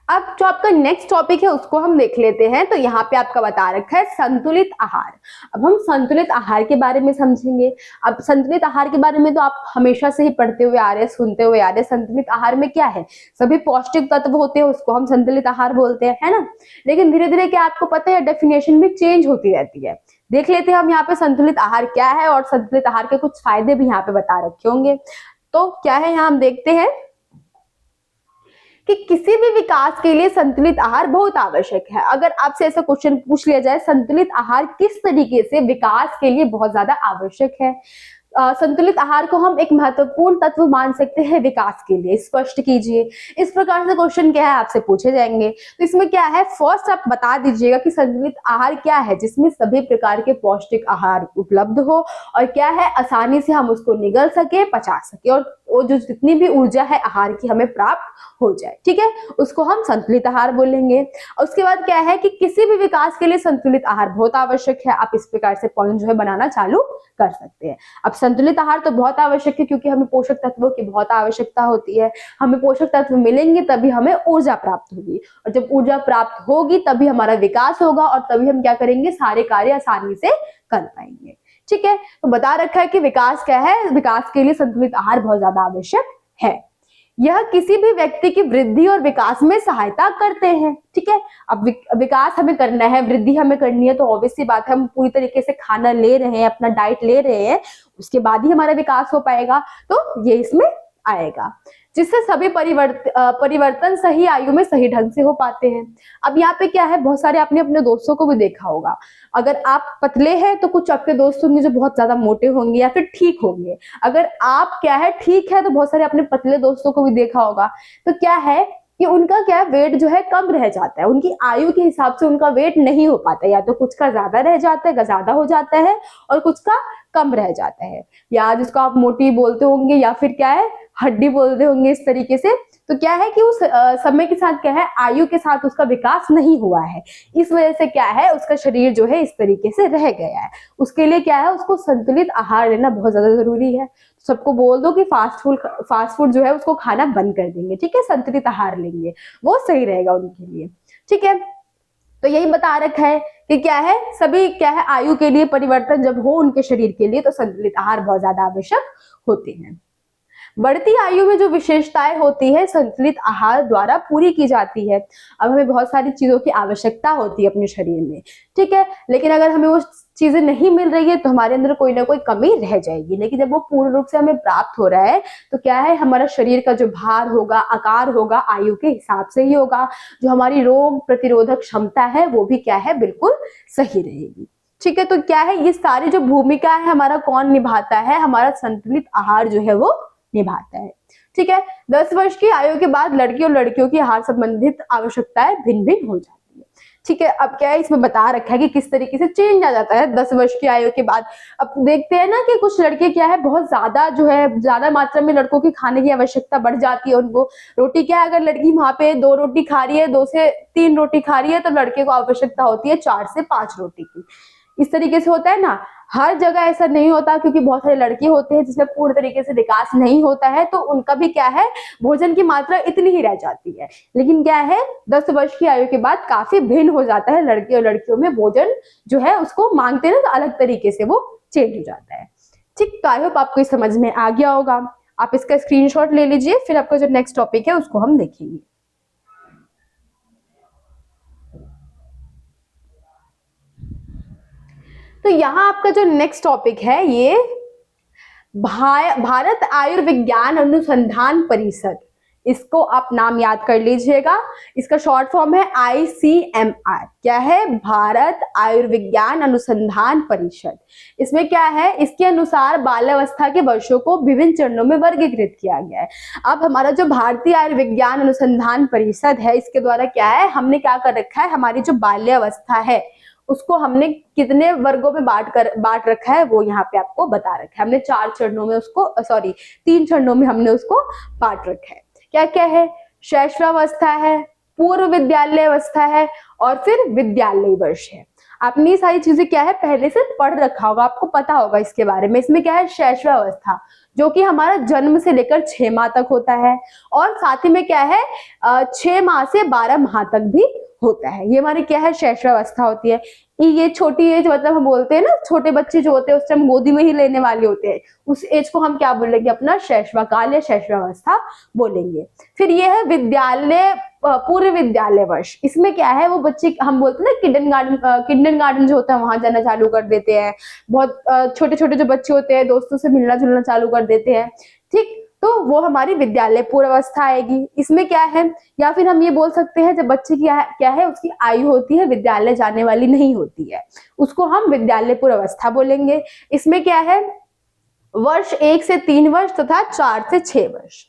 अब जो आपका नेक्स्ट टॉपिक है उसको हम देख लेते हैं। तो यहाँ पे आपका बता रखा है संतुलित आहार। अब हम संतुलित आहार के बारे में समझेंगे। अब संतुलित आहार के बारे में तो आप हमेशा से ही पढ़ते हुए आ रहे हैं, सुनते हुए आ रहे हैं। संतुलित आहार में क्या है, सभी पौष्टिक तत्व होते हैं, उसको हम संतुलित आहार बोलते हैं, है ना। लेकिन धीरे धीरे क्या आपको पता है डेफिनेशन भी चेंज होती रहती है। देख लेते हैं हम यहाँ पे संतुलित आहार क्या है और संतुलित आहार के कुछ फायदे भी यहाँ पे बता रखे होंगे। तो क्या है, यहाँ हम देखते हैं कि किसी भी विकास के लिए संतुलित आहार बहुत आवश्यक है। अगर आपसे ऐसा क्वेश्चन पूछ लिया जाए संतुलित आहार किस तरीके से विकास के लिए बहुत ज्यादा आवश्यक है, संतुलित आहार को हम एक महत्वपूर्ण तत्व मान सकते हैं विकास के लिए, स्पष्ट कीजिए। इस प्रकार से क्वेश्चन क्या है आपसे पूछे जाएंगे। तो इसमें क्या है, फर्स्ट आप बता दीजिएगा कि संतुलित आहार क्या है, जिसमें सभी प्रकार के पौष्टिक आहार उपलब्ध हो और क्या है आसानी से हम उसको निगल सके, पचा सके और वो जो जितनी भी ऊर्जा है आहार की हमें प्राप्त हो जाए, ठीक है, उसको हम संतुलित आहार बोलेंगे। और उसके बाद क्या है कि किसी भी विकास के लिए संतुलित आहार बहुत आवश्यक है। आप इस प्रकार से पॉइंट जो है बनाना चालू कर सकते हैं। अब संतुलित आहार तो बहुत आवश्यक है क्योंकि हमें पोषक तत्वों की बहुत आवश्यकता होती है। हमें पोषक तत्व मिलेंगे तभी हमें ऊर्जा प्राप्त होगी, और जब ऊर्जा प्राप्त होगी तभी हमारा विकास होगा, और तभी हम क्या करेंगे, सारे कार्य आसानी से कर पाएंगे, ठीक है। तो बता रखा है कि विकास क्या है, विकास के लिए संतुलित आहार बहुत ज्यादा आवश्यक है। यह किसी भी व्यक्ति की वृद्धि और विकास में सहायता करते हैं, ठीक है। अब विकास हमें करना है, वृद्धि हमें करनी है, तो ऑब्वियस सी बात है हम पूरी तरीके से खाना ले रहे हैं, अपना डाइट ले रहे हैं, उसके बाद ही हमारा विकास हो पाएगा। तो ये इसमें आएगा, जिससे सभी परिवर्तन सही आयु में सही ढंग से हो पाते हैं। अब यहाँ पे क्या है, बहुत सारे आपने अपने दोस्तों को भी देखा होगा, अगर आप पतले हैं तो कुछ आपके दोस्त होंगे जो बहुत ज्यादा मोटे होंगे या फिर ठीक होंगे। अगर आप क्या है ठीक है तो बहुत सारे अपने पतले दोस्तों को भी देखा होगा। तो क्या है कि उनका क्या वेट जो है कम रह जाता है, उनकी आयु के हिसाब से उनका वेट नहीं हो पाता, या तो कुछ का ज्यादा रह जाता है, ज्यादा हो जाता है, और कुछ का कम रह जाता है, या जिसको आप मोटी बोलते होंगे या फिर क्या है हड्डी बोलते होंगे, इस तरीके से। तो क्या है कि उस समय के साथ क्या है, आयु के साथ उसका विकास नहीं हुआ है, इस वजह से क्या है उसका शरीर जो है इस तरीके से रह गया है। उसके लिए क्या है, उसको संतुलित आहार लेना बहुत ज्यादा जरूरी है। सबको बोल दो कि फास्ट फूड जो है उसको खाना बंद कर देंगे, ठीक है, संतुलित आहार लेंगे, वो सही रहेगा उनके लिए, ठीक है। तो यही बता रखा है कि क्या है, सभी क्या है आयु के लिए परिवर्तन जब हो उनके शरीर के लिए, तो संतुलित आहार बहुत ज्यादा आवश्यक होते हैं। बढ़ती आयु में जो विशेषताएं होती है संतुलित आहार द्वारा पूरी की जाती है। अब हमें बहुत सारी चीजों की आवश्यकता होती है अपने शरीर में, ठीक है, लेकिन अगर हमें वो चीजें नहीं मिल रही है तो हमारे अंदर कोई ना कोई कमी रह जाएगी। लेकिन जब वो पूर्ण रूप से हमें प्राप्त हो रहा है तो क्या है, हमारा शरीर का जो भार होगा, आकार होगा, आयु के हिसाब से ही होगा। जो हमारी रोग प्रतिरोधक क्षमता है वो भी क्या है, बिल्कुल सही रहेगी, ठीक है। तो क्या है, ये सारी जो भूमिका है हमारा कौन निभाता है, हमारा संतुलित आहार जो है वो निभाता है, ठीक है। 10 वर्ष की आयु के बाद लड़की और लड़कियों की आहार संबंधित आवश्यकताएं भिन्न भिन्न हो जाती है, ठीक है। अब क्या है, इसमें बता रखा है कि किस तरीके से चेंज आ जाता है 10 वर्ष की आयु के बाद। अब देखते हैं ना कि कुछ लड़के क्या है, बहुत ज्यादा जो है ज्यादा मात्रा में लड़कों की खाने की आवश्यकता बढ़ जाती है उनको। रोटी क्या है, अगर लड़की वहां पे 2 रोटी खा रही है, 2 से 3 रोटी खा रही है, तो लड़के को आवश्यकता होती है 4 से 5 रोटी की। इस तरीके से होता है ना, हर जगह ऐसा नहीं होता क्योंकि बहुत सारे लड़के होते हैं जिसमें पूर्ण तरीके से विकास नहीं होता है, तो उनका भी क्या है, भोजन की मात्रा इतनी ही रह जाती है। लेकिन क्या है, 10 वर्ष की आयु के बाद काफी भिन्न हो जाता है, लड़के और लड़कियों में भोजन जो है उसको मांगते हैं ना, तो अलग तरीके से वो चेंज हो जाता है, ठीक। तो आई होप आपको इस समझ में आ गया होगा। आप इसका स्क्रीनशॉट ले लीजिए, फिर आपका जो नेक्स्ट टॉपिक है उसको हम देखेंगे। तो यहाँ आपका जो नेक्स्ट टॉपिक है ये भारत आयुर्विज्ञान अनुसंधान परिषद, इसको आप नाम याद कर लीजिएगा। इसका शॉर्ट फॉर्म है ICMR। क्या है, भारत आयुर्विज्ञान अनुसंधान परिषद। इसमें क्या है, इसके अनुसार बाल्यावस्था के वर्षों को विभिन्न चरणों में वर्गीकृत किया गया है। अब हमारा जो भारतीय आयुर्विज्ञान अनुसंधान परिषद है, इसके द्वारा क्या है, हमने क्या कर रखा है, हमारी जो बाल्यावस्था है उसको हमने कितने वर्गों में बांट रखा है, वो यहाँ पे आपको बता रखा है। हमने 4 चरणों में उसको 3 चरणों में हमने उसको बांट रखा है। क्या क्या है, शैशवावस्था है, पूर्व विद्यालय अवस्था है, और फिर विद्यालय वर्ष है। आपने ये सारी चीजें क्या है पहले से पढ़ रखा होगा, आपको पता होगा इसके बारे में। इसमें क्या है, शैशवावस्था जो कि हमारा जन्म से लेकर 6 माह तक होता है, और साथ ही में क्या है 6 माह से 12 माह तक भी होता है। ये हमारी क्या है, शैशवावस्था होती है। ये छोटी एज, मतलब हम बोलते हैं ना, छोटे बच्चे जो होते हैं उस टाइम गोदी में ही लेने वाले होते हैं, उस एज को हम क्या बोलेंगे, अपना शैशवकाल या शैशवावस्था बोलेंगे। फिर ये है विद्यालय पूर्व विद्यालय वर्ष। इसमें क्या है, वो बच्चे हम बोलते हैं ना किंडरगार्टन जो होता है वहां जाना चालू कर देते हैं। बहुत छोटे छोटे जो बच्चे होते हैं दोस्तों से मिलना जुलना चालू कर देते हैं, ठीक। तो वो हमारी विद्यालय पूर्व अवस्था आएगी। इसमें क्या है, या फिर हम ये बोल सकते हैं जब बच्चे की क्या है उसकी आयु होती है विद्यालय जाने वाली नहीं होती है, उसको हम विद्यालय पूर्व अवस्था बोलेंगे। इसमें क्या है, वर्ष 1 से 3 वर्ष तथा 4 से 6 वर्ष,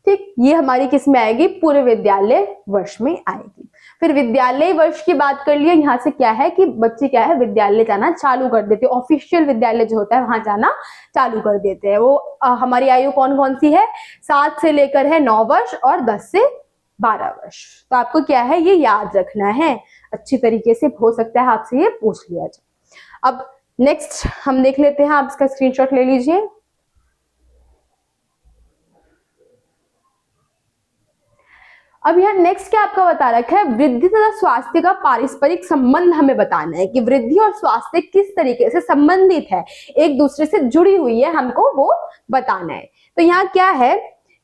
ठीक। ये हमारी किस में आएगी, पूर्व विद्यालय वर्ष में आएगी। फिर विद्यालय वर्ष की बात कर लिया, यहाँ से क्या है कि बच्चे क्या है विद्यालय जाना चालू कर देते हैं, ऑफिशियल विद्यालय जो होता है वहां जाना चालू कर देते हैं। वो हमारी आयु कौन कौन सी है, 7 से लेकर है 9 वर्ष और 10 से 12 वर्ष। तो आपको क्या है ये याद रखना है अच्छी तरीके से, हो सकता है आपसे ये पूछ लिया जाए। अब नेक्स्ट हम देख लेते हैं, आप इसका स्क्रीनशॉट ले लीजिए। अब यहाँ नेक्स्ट क्या आपका बता रखा है, वृद्धि तथा स्वास्थ्य का पारस्परिक संबंध हमें बताना है कि वृद्धि और स्वास्थ्य किस तरीके से संबंधित है, एक दूसरे से जुड़ी हुई है, हमको वो बताना है। तो यहाँ क्या है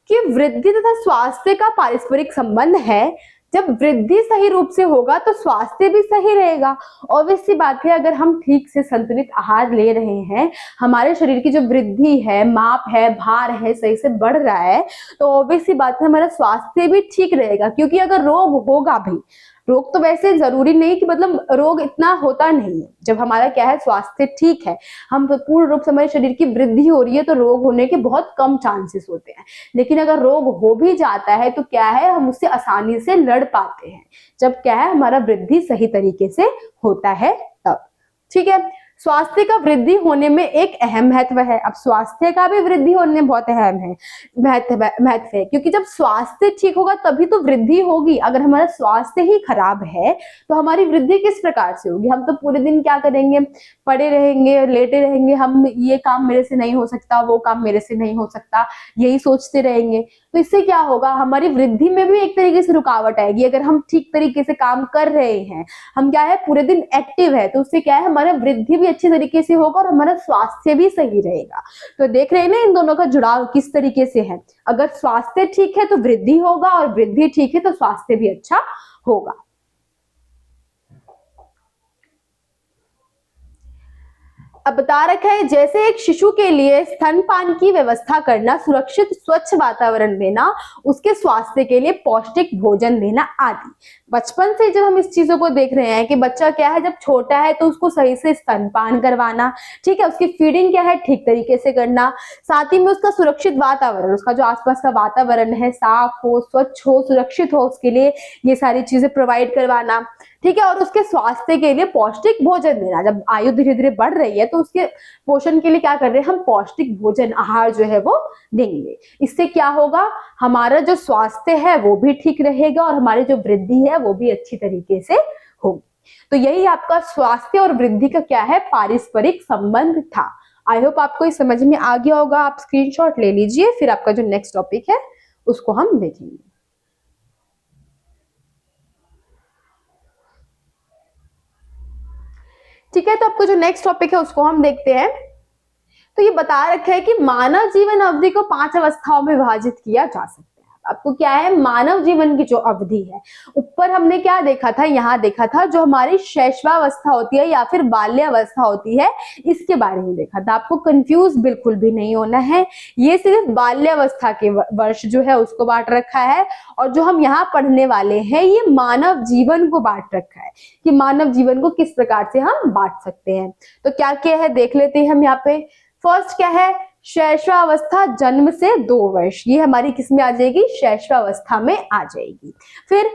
कि वृद्धि तथा स्वास्थ्य का पारस्परिक संबंध है, जब वृद्धि सही रूप से होगा तो स्वास्थ्य भी सही रहेगा। ऑब्वियस सी बात है, अगर हम ठीक से संतुलित आहार ले रहे हैं, हमारे शरीर की जो वृद्धि है, माप है, भार है सही से बढ़ रहा है, तो ऑब्वियस सी बात है हमारा स्वास्थ्य भी ठीक रहेगा। क्योंकि अगर रोग होगा भी, रोग तो वैसे जरूरी नहीं कि मतलब रोग इतना होता नहीं है, जब हमारा क्या है स्वास्थ्य ठीक है, हम पूर्ण रूप से हमारे शरीर की वृद्धि हो रही है, तो रोग होने के बहुत कम चांसेस होते हैं। लेकिन अगर रोग हो भी जाता है तो क्या है हम उससे आसानी से लड़ पाते हैं, जब क्या है हमारा वृद्धि सही तरीके से होता है तब। ठीक है, स्वास्थ्य का वृद्धि होने में एक अहम महत्व है। अब स्वास्थ्य का भी वृद्धि होने में बहुत अहम है, महत्व है, क्योंकि जब स्वास्थ्य ठीक होगा तभी तो वृद्धि होगी। अगर हमारा स्वास्थ्य ही खराब है तो हमारी वृद्धि किस प्रकार से होगी, हम तो पूरे दिन क्या करेंगे, पड़े रहेंगे, लेटे रहेंगे, हम ये काम मेरे से नहीं हो सकता, वो काम मेरे से नहीं हो सकता, यही सोचते रहेंगे। तो इससे क्या होगा, हमारी वृद्धि में भी एक तरीके से रुकावट आएगी। अगर हम ठीक तरीके से काम कर रहे हैं, हम क्या है पूरे दिन एक्टिव है, तो उससे क्या है हमारा वृद्धि भी अच्छी तरीके से होगा और हमारा स्वास्थ्य भी सही रहेगा। तो देख रहे हैं ना इन दोनों का जुड़ाव किस तरीके से है। अगर स्वास्थ्य ठीक है तो वृद्धि होगा, और वृद्धि ठीक है तो स्वास्थ्य भी अच्छा होगा। अब बता रखा है, जैसे एक शिशु के लिए स्तनपान की व्यवस्था करना, सुरक्षित स्वच्छ वातावरण देना, उसके स्वास्थ्य के लिए पौष्टिक भोजन देना आदि। बचपन से जब हम इस चीजों को देख रहे हैं कि बच्चा क्या है जब छोटा है तो उसको सही से स्तनपान करवाना, ठीक है, उसकी फीडिंग क्या है ठीक तरीके से करना, साथ ही में उसका सुरक्षित वातावरण, उसका जो आसपास का वातावरण है साफ हो, स्वच्छ हो, सुरक्षित हो, उसके लिए ये सारी चीजें प्रोवाइड करवाना। ठीक है, और उसके स्वास्थ्य के लिए पौष्टिक भोजन देना। जब आयु धीरे धीरे बढ़ रही है तो उसके पोषण के लिए क्या कर रहे हैं हम, पौष्टिक भोजन आहार जो है वो देंगे। इससे क्या होगा, हमारा जो स्वास्थ्य है वो भी ठीक रहेगा और हमारी जो वृद्धि है वो भी अच्छी तरीके से होगी। तो यही आपका स्वास्थ्य और वृद्धि का क्या है, पारस्परिक संबंध था। आई होप आपको ये समझ में आ गया होगा। आप स्क्रीनशॉट ले लीजिए, फिर आपका जो नेक्स्ट टॉपिक है उसको हम देखेंगे। ठीक है, तो आपको जो नेक्स्ट टॉपिक है उसको हम देखते हैं। तो ये बता रखा है कि मानव जीवन अवधि को 5 अवस्थाओं में विभाजित किया जा सकता है। आपको क्या है, मानव जीवन की जो अवधि है, ऊपर हमने क्या देखा था, यहाँ देखा था जो हमारी शैशवावस्था होती है या फिर बाल्यावस्था होती है, इसके बारे में देखा था। आपको कंफ्यूज बिल्कुल भी नहीं होना है, ये सिर्फ बाल्यावस्था के वर्ष जो है उसको बांट रखा है, और जो हम यहाँ पढ़ने वाले हैं ये मानव जीवन को बांट रखा है कि मानव जीवन को किस प्रकार से हम बांट सकते हैं। तो क्या क्या है देख लेते हैं हम यहाँ पे। फर्स्ट क्या है, शैशवावस्था जन्म से 2 वर्ष, ये हमारी किस में आ जाएगी, शैशवावस्था में आ जाएगी। फिर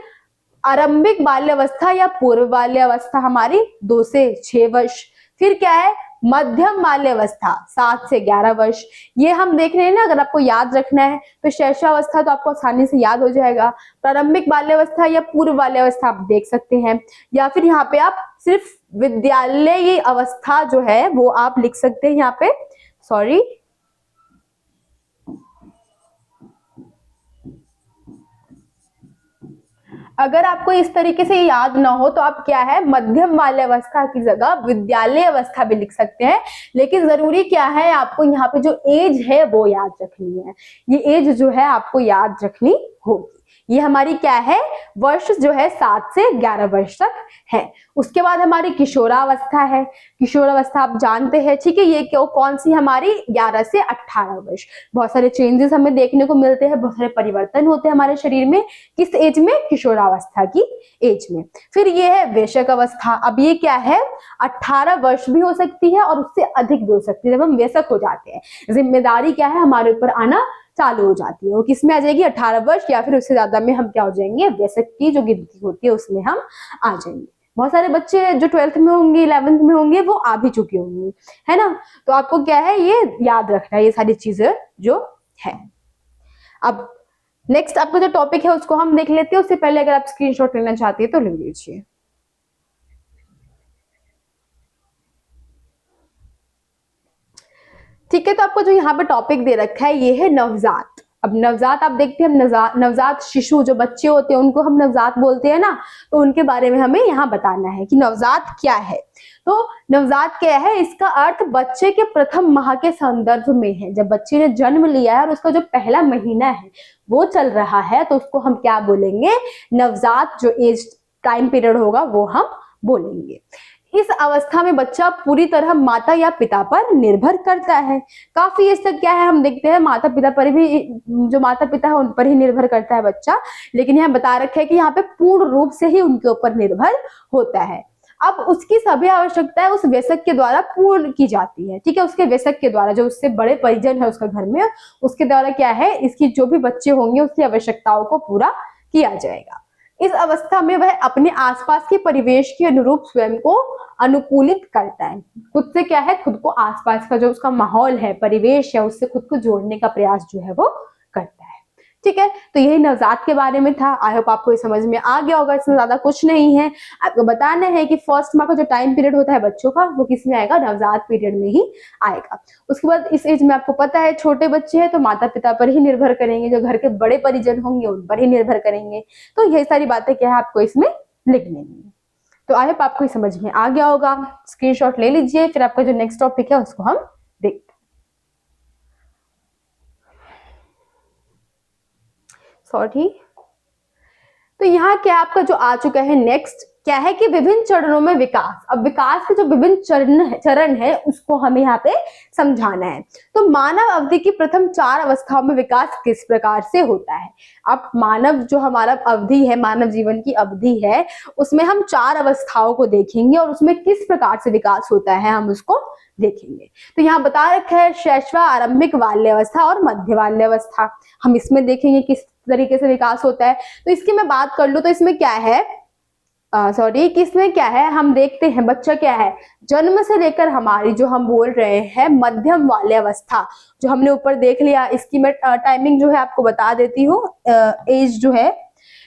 आरंभिक बाल्यावस्था या पूर्व बाल्यावस्था हमारी 2 से 6 वर्ष। फिर क्या है, मध्यम बाल्यावस्था 7 से 11 वर्ष। ये हम देख रहे हैं ना, अगर आपको याद रखना है तो शैशवावस्था तो आपको आसानी से याद हो जाएगा, प्रारंभिक बाल्यावस्था या पूर्व बाल्यावस्था आप देख सकते हैं, या फिर यहाँ पे आप सिर्फ विद्यालय अवस्था जो है वो आप लिख सकते हैं यहाँ पे, सॉरी, अगर आपको इस तरीके से याद ना हो तो आप क्या है मध्यम बाल्यावस्था की जगह विद्यालय अवस्था भी लिख सकते हैं। लेकिन जरूरी क्या है, आपको यहाँ पे जो एज है वो याद रखनी है, ये एज जो है आपको याद रखनी होगी। ये हमारी क्या है, वर्ष जो है 7 से 11 वर्ष तक है। उसके बाद हमारी किशोरावस्था है। किशोरावस्था आप जानते हैं, ठीक है, ये क्यों कौन सी हमारी 11 से 18 वर्ष। बहुत सारे चेंजेस हमें देखने को मिलते हैं, बहुत सारे परिवर्तन होते हैं हमारे शरीर में, किस एज में, किशोरावस्था की एज में। फिर ये है वयस्क अवस्था। अब ये क्या है, 18 वर्ष भी हो सकती है और उससे अधिक भी हो सकती है। जब हम वयस्क हो जाते हैं, जिम्मेदारी क्या है हमारे ऊपर आना चालू हो जाती है। वो किस में आ जाएगी, 18 वर्ष या फिर उससे ज्यादा में हम क्या हो जाएंगे, वयस्क की जो गिनती होती है उसमें हम आ जाएंगे। बहुत सारे बच्चे जो 12th में होंगे, 11th में होंगे, वो आ भी चुके होंगे, है ना। तो आपको क्या है, ये याद रखना है ये सारी चीजें जो है। अब नेक्स्ट आपका जो टॉपिक है उसको हम देख लेते हैं। उससे पहले अगर आप स्क्रीनशॉट लेना चाहते हैं तो ले लीजिए। ठीक है, तो आपको जो यहाँ पे टॉपिक दे रखा है ये है नवजात। अब नवजात आप देखते हैं, हम नवजात शिशु जो बच्चे होते हैं उनको हम नवजात बोलते हैं ना, तो उनके बारे में हमें यहाँ बताना है कि नवजात क्या है। तो नवजात क्या है, इसका अर्थ बच्चे के प्रथम माह के संदर्भ में है। जब बच्चे ने जन्म लिया है और उसका जो पहला महीना है वो चल रहा है तो उसको हम क्या बोलेंगे, नवजात जो एज टाइम पीरियड होगा वो हम बोलेंगे। इस अवस्था में बच्चा पूरी तरह माता या पिता पर निर्भर करता है। काफी हद तक क्या है, हम देखते हैं माता पिता पर भी, जो माता पिता है उन पर ही निर्भर करता है बच्चा, लेकिन यहाँ बता रखा है कि यहाँ पे पूर्ण रूप से ही उनके ऊपर निर्भर होता है। अब उसकी सभी आवश्यकताएं उस वयस्क के द्वारा पूर्ण की जाती है, ठीक है, उसके वयस्क के द्वारा, जो उससे बड़े परिजन है उसका घर में, उसके द्वारा क्या है, इसकी जो भी बच्चे होंगे उसकी आवश्यकताओं को पूरा किया जाएगा। इस अवस्था में वह अपने आसपास के परिवेश के अनुरूप स्वयं को अनुकूलित करता है। खुद से क्या है, खुद को आसपास का जो उसका माहौल है, परिवेश है, उससे खुद को जोड़ने का प्रयास जो है वो करता है। ठीक है, तो यही नवजात के बारे में था। आई होप आपको ये समझ में आ गया होगा, इसमें ज्यादा कुछ नहीं है। आपको बताना है कि फर्स्ट माह का जो टाइम पीरियड होता है बच्चों का, वो किस में आएगा, नवजात पीरियड में ही आएगा। उसके बाद इस एज में आपको पता है छोटे बच्चे हैं तो माता पिता पर ही निर्भर करेंगे, जो घर के बड़े परिजन होंगे उन पर ही निर्भर करेंगे। तो ये सारी बातें क्या है आपको इसमें लिख लेनी है। तो आई होप आपको ये समझ में आ गया होगा। स्क्रीनशॉट ले लीजिए, फिर आपका जो नेक्स्ट टॉपिक है उसको हम देखते हैं। सॉरी, तो यहाँ क्या आपका जो आ चुका है नेक्स्ट, क्या है कि विभिन्न चरणों में विकास। अब विकास के जो विभिन्न चरण है उसको हमें यहाँ पे समझाना है। तो मानव अवधि की प्रथम 4 अवस्थाओं में विकास किस प्रकार से होता है। अब मानव जो हमारा अवधि है, मानव जीवन की अवधि है, उसमें हम 4 अवस्थाओं को देखेंगे और उसमें किस प्रकार से विकास होता है हम उसको देखेंगे। तो यहाँ बता रखा है शैशव, आरंभिक बाल्यावस्था और मध्य बाल्यावस्था। हम इसमें देखेंगे किस तरीके से विकास होता है। तो इसकी मैं बात कर लूं तो इसमें क्या है, सॉरी, कि इसमें क्या है, हम देखते हैं बच्चा क्या है, जन्म से लेकर हमारी जो हम बोल रहे हैं मध्यम बाल्यावस्था, जो हमने ऊपर देख लिया, इसकी मैं टाइमिंग जो है आपको बता देती हूँ, एज जो है।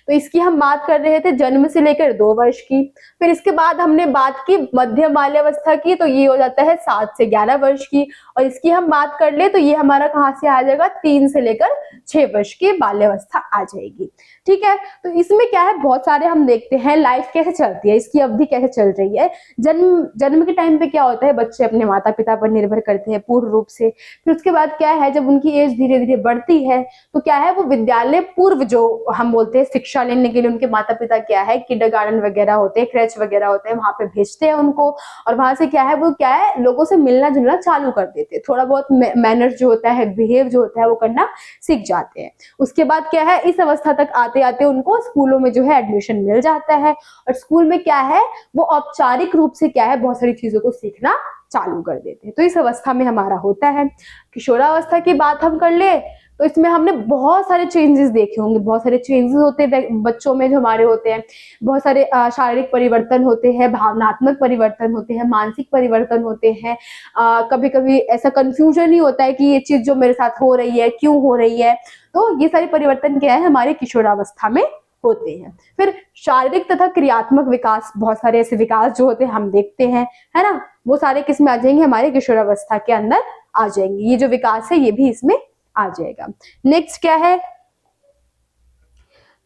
तो इसकी हम बात कर रहे थे जन्म से लेकर 2 वर्ष की। फिर इसके बाद हमने बात की मध्यम बाल्यावस्था की, तो ये हो जाता है 7 से 11 वर्ष की। और इसकी हम बात कर ले तो ये हमारा कहाँ से आ जाएगा, 3 से लेकर 6 वर्ष की बाल्यावस्था आ जाएगी। ठीक है, तो इसमें क्या है, बहुत सारे हम देखते हैं लाइफ कैसे चलती है, इसकी अवधि कैसे चल रही है। जन्म के टाइम पे क्या होता है, बच्चे अपने माता पिता पर निर्भर करते हैं पूर्ण रूप से। फिर उसके बाद क्या है, जब उनकी एज धीरे धीरे बढ़ती है तो क्या है, वो विद्यालय पूर्व जो हम बोलते हैं शिक्षा लेने के लिए उनके माता पिता क्या है, किंडरगार्टन वगैरह होते हैं, क्रेच वगैरह होते हैं, वहां पे भेजते हैं उनको। और वहां से क्या है, वो क्या है, लोगों से मिलना जुलना चालू कर देते हैं, थोड़ा बहुत मैनर जो होता है, बिहेव जो होता है वो करना सीख जाते हैं। उसके बाद क्या है, इस अवस्था तक आते आते उनको स्कूलों में जो है एडमिशन मिल जाता है। और स्कूल में क्या है, वो औपचारिक रूप से क्या है, बहुत सारी चीजों को सीखना चालू कर देते हैं। तो इस अवस्था में हमारा होता है। किशोरावस्था की बात हम कर ले तो इसमें हमने बहुत सारे चेंजेस देखे होंगे, बहुत सारे चेंजेस होते हैं बच्चों में जो हमारे होते हैं, बहुत सारे शारीरिक परिवर्तन होते हैं, भावनात्मक परिवर्तन होते हैं, मानसिक परिवर्तन होते हैं। कभी कभी ऐसा कंफ्यूजन ही होता है कि ये चीज जो मेरे साथ हो रही है क्यों हो रही है। तो ये सारे परिवर्तन क्या है, हमारे किशोरावस्था में होते हैं। फिर शारीरिक तथा क्रियात्मक विकास, बहुत सारे ऐसे विकास जो होते हैं हम देखते हैं, है ना, वो सारे किस में आ जाएंगे, हमारे किशोरावस्था के अंदर आ जाएंगे। ये जो विकास है ये भी इसमें आ जाएगा। नेक्स्ट क्या है,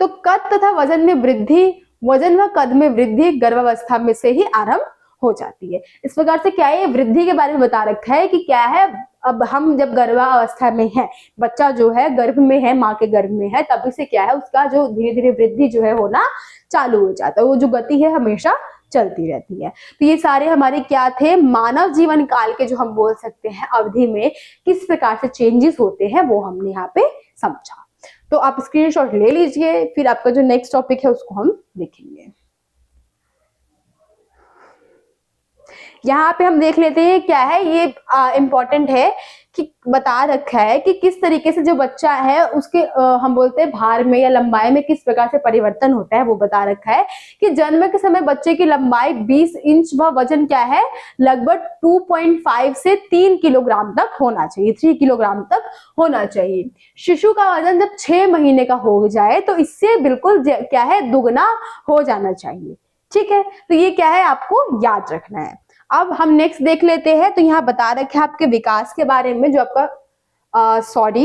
तो कद तथा वजन में वृद्धि, वजन व कद में वृद्धि गर्भावस्था में से ही आरंभ हो जाती है। इस प्रकार से क्या है, वृद्धि के बारे में बता रखा है कि क्या है, अब हम जब गर्भावस्था में है, बच्चा जो है गर्भ में है, माँ के गर्भ में है, तभी से क्या है, उसका जो धीरे धीरे वृद्धि जो है होना चालू हो जाता है। वो जो गति है हमेशा चलती रहती है। तो ये सारे हमारे क्या थे, मानव जीवन काल के जो हम बोल सकते हैं अवधि में किस प्रकार से चेंजेस होते हैं वो हमने यहाँ पे समझा। तो आप स्क्रीनशॉट ले लीजिए, फिर आपका जो नेक्स्ट टॉपिक है उसको हम देखेंगे। यहाँ पे हम देख लेते हैं क्या है, ये इंपॉर्टेंट है कि बता रखा है कि किस तरीके से जो बच्चा है उसके हम बोलते हैं भार में या लंबाई में किस प्रकार से परिवर्तन होता है, वो बता रखा है कि जन्म के समय बच्चे की लंबाई 20 इंच व वजन क्या है लगभग 2.5 से 3 किलोग्राम तक होना चाहिए, 3 किलोग्राम तक होना चाहिए। शिशु का वजन जब 6 महीने का हो जाए तो इससे बिल्कुल क्या है दुगना हो जाना चाहिए। ठीक है, तो ये क्या है आपको याद रखना है। अब हम नेक्स्ट देख लेते हैं। तो यहाँ बता रखे हैं आपके विकास के बारे में, जो आपका सॉरी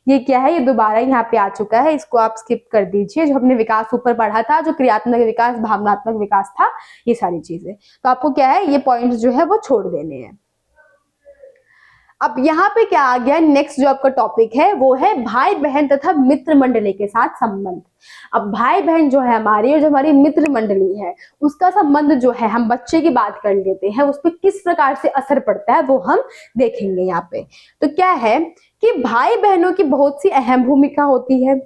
ये क्या है, ये दोबारा यहाँ पे आ चुका है, इसको आप स्किप कर दीजिए। जो हमने विकास ऊपर पढ़ा था, जो क्रियात्मक विकास, भावनात्मक विकास था, ये सारी चीजें, तो आपको क्या है ये पॉइंट्स जो है वो छोड़ देने हैं। अब यहाँ पे क्या आ गया, नेक्स्ट जो आपका टॉपिक है वो है भाई बहन तथा मित्र मंडली के साथ संबंध। अब भाई बहन जो है हमारी, और जो हमारी मित्र मंडली है उसका संबंध जो है, हम बच्चे की बात कर लेते हैं, उस पर किस प्रकार से असर पड़ता है वो हम देखेंगे यहाँ पे। तो क्या है कि भाई बहनों की बहुत सी अहम भूमिका होती है।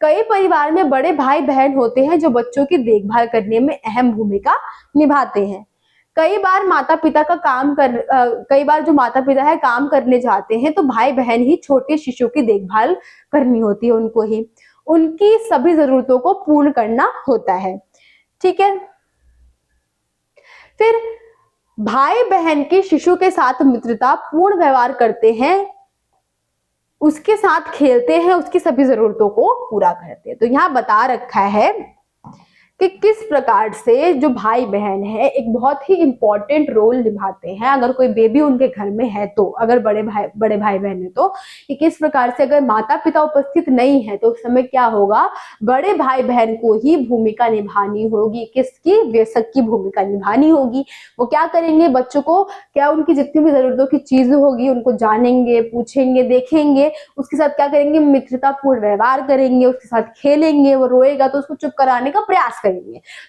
कई परिवार में बड़े भाई बहन होते हैं जो बच्चों की देखभाल करने में अहम भूमिका निभाते हैं। कई बार जो माता पिता है काम करने जाते हैं तो भाई बहन ही छोटे शिशु की देखभाल करनी होती है, उनको ही उनकी सभी जरूरतों को पूर्ण करना होता है। ठीक है, फिर भाई बहन की शिशु के साथ मित्रता पूर्ण व्यवहार करते हैं, उसके साथ खेलते हैं, उसकी सभी जरूरतों को पूरा करते हैं। तो यहाँ बता रखा है कि किस प्रकार से जो भाई बहन है एक बहुत ही इंपॉर्टेंट रोल निभाते हैं। अगर कोई बेबी उनके घर में है तो, अगर बड़े भाई बहन है तो, कि किस प्रकार से अगर माता पिता उपस्थित नहीं है तो उस समय क्या होगा, बड़े भाई बहन को ही भूमिका निभानी होगी। किसकी? वयस्क की भूमिका निभानी होगी। वो क्या करेंगे, बच्चों को क्या उनकी जितनी भी जरूरतों की चीज होगी उनको जानेंगे, पूछेंगे, देखेंगे, उसके साथ क्या करेंगे, मित्रतापूर्ण व्यवहार करेंगे, उसके साथ खेलेंगे, वो रोएगा तो उसको चुप कराने का प्रयास करेंगे।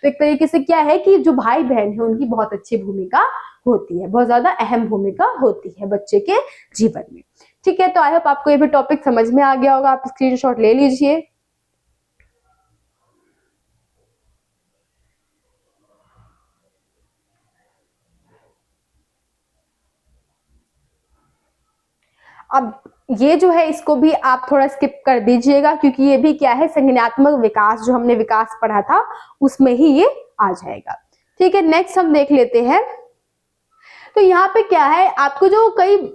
तो एक तरीके से क्या है कि जो भाई बहन है उनकी बहुत अच्छी भूमिका होती है, बहुत ज्यादा अहम भूमिका होती है बच्चे के जीवन में। ठीक है, तो आई होप आपको ये भी टॉपिक समझ में आ गया होगा। आप स्क्रीनशॉट ले लीजिए। अब ये जो है इसको भी आप थोड़ा स्किप कर दीजिएगा, क्योंकि ये भी क्या है संज्ञानात्मक विकास, जो हमने विकास पढ़ा था उसमें ही ये आ जाएगा। ठीक है, नेक्स्ट हम देख लेते हैं। तो यहाँ पे क्या है आपको जो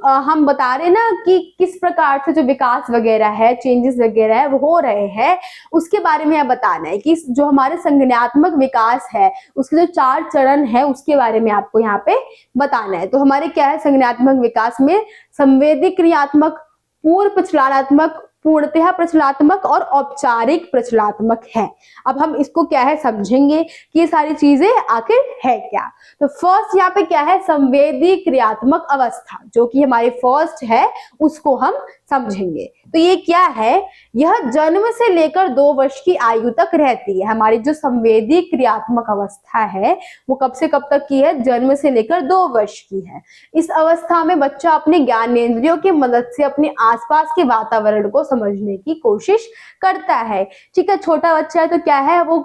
हम बता रहे हैं ना कि किस प्रकार से जो विकास वगैरह है, चेंजेस वगैरह है वो हो रहे हैं, उसके बारे में यह बताना है कि जो हमारे संज्ञानात्मक विकास है उसके जो 4 चरण है उसके बारे में आपको यहाँ पे बताना है। तो हमारे क्या है संज्ञानात्मक विकास में संवेदी क्रियात्मक, पूर्व प्रचलनात्मक, पूर्णतः प्रचलात्मक और औपचारिक प्रचलात्मक है। अब हम इसको क्या है समझेंगे कि ये सारी चीजें आखिर है क्या। तो फर्स्ट यहाँ पे क्या है संवेदी क्रियात्मक अवस्था, जो कि हमारी फर्स्ट है, उसको हम समझेंगे। तो ये क्या है, यह जन्म से लेकर 2 वर्ष की आयु तक रहती है। हमारी जो संवेदी क्रियात्मक अवस्था है वो कब से कब तक की है, जन्म से लेकर 2 वर्ष की है। इस अवस्था में बच्चा अपने ज्ञानेंद्रियों की मदद से अपने आसपास के वातावरण को समझने की कोशिश करता है। ठीक है, छोटा बच्चा है तो क्या है वो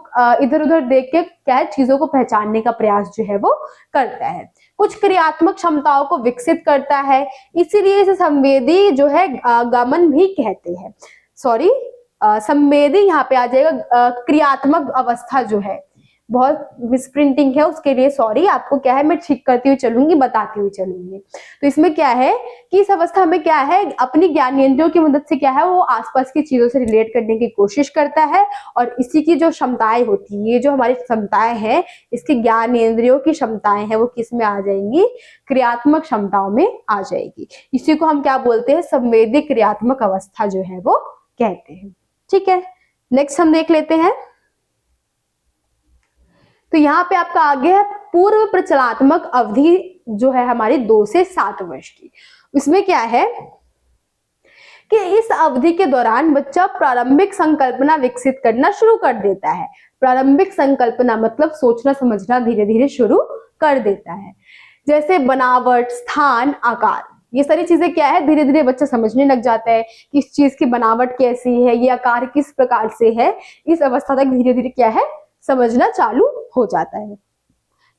इधर उधर देख के क्या है चीजों को पहचानने का प्रयास जो है वो करता है, कुछ क्रियात्मक क्षमताओं को विकसित करता है, इसीलिए इसे संवेदी जो है गमन भी कहते हैं। सॉरी, संवेदी यहाँ पे आ जाएगा क्रियात्मक अवस्था जो है, बहुत मिसप्रिंटिंग है उसके लिए सॉरी। आपको क्या है मैं ठीक करती हुई चलूंगी, बताती हुई चलूंगी। तो इसमें क्या है कि इस अवस्था में क्या है अपनी ज्ञानेंद्रियों की मदद से क्या है वो आसपास की चीजों से रिलेट करने की कोशिश करता है, और इसी की जो क्षमताएं होती है, ये जो हमारी क्षमताएं हैं, इसकी ज्ञानेंद्रियों की क्षमताएं हैं वो किस में आ जाएंगी, क्रियात्मक क्षमताओं में आ जाएगी। इसी को हम क्या बोलते हैं, संवेदी क्रियात्मक अवस्था जो है वो कहते हैं। ठीक है, नेक्स्ट हम देख लेते हैं। तो यहाँ पे आपका आगे है पूर्व प्रचलात्मक अवधि जो है हमारी 2 से 7 वर्ष की। इसमें क्या है कि इस अवधि के दौरान बच्चा प्रारंभिक संकल्पना विकसित करना शुरू कर देता है। प्रारंभिक संकल्पना मतलब सोचना समझना धीरे धीरे शुरू कर देता है, जैसे बनावट, स्थान, आकार, ये सारी चीजें क्या है धीरे धीरे बच्चा समझने लग जाता है कि इस चीज की बनावट कैसी है, ये आकार किस प्रकार से है। इस अवस्था तक धीरे धीरे क्या है समझना चालू हो जाता है।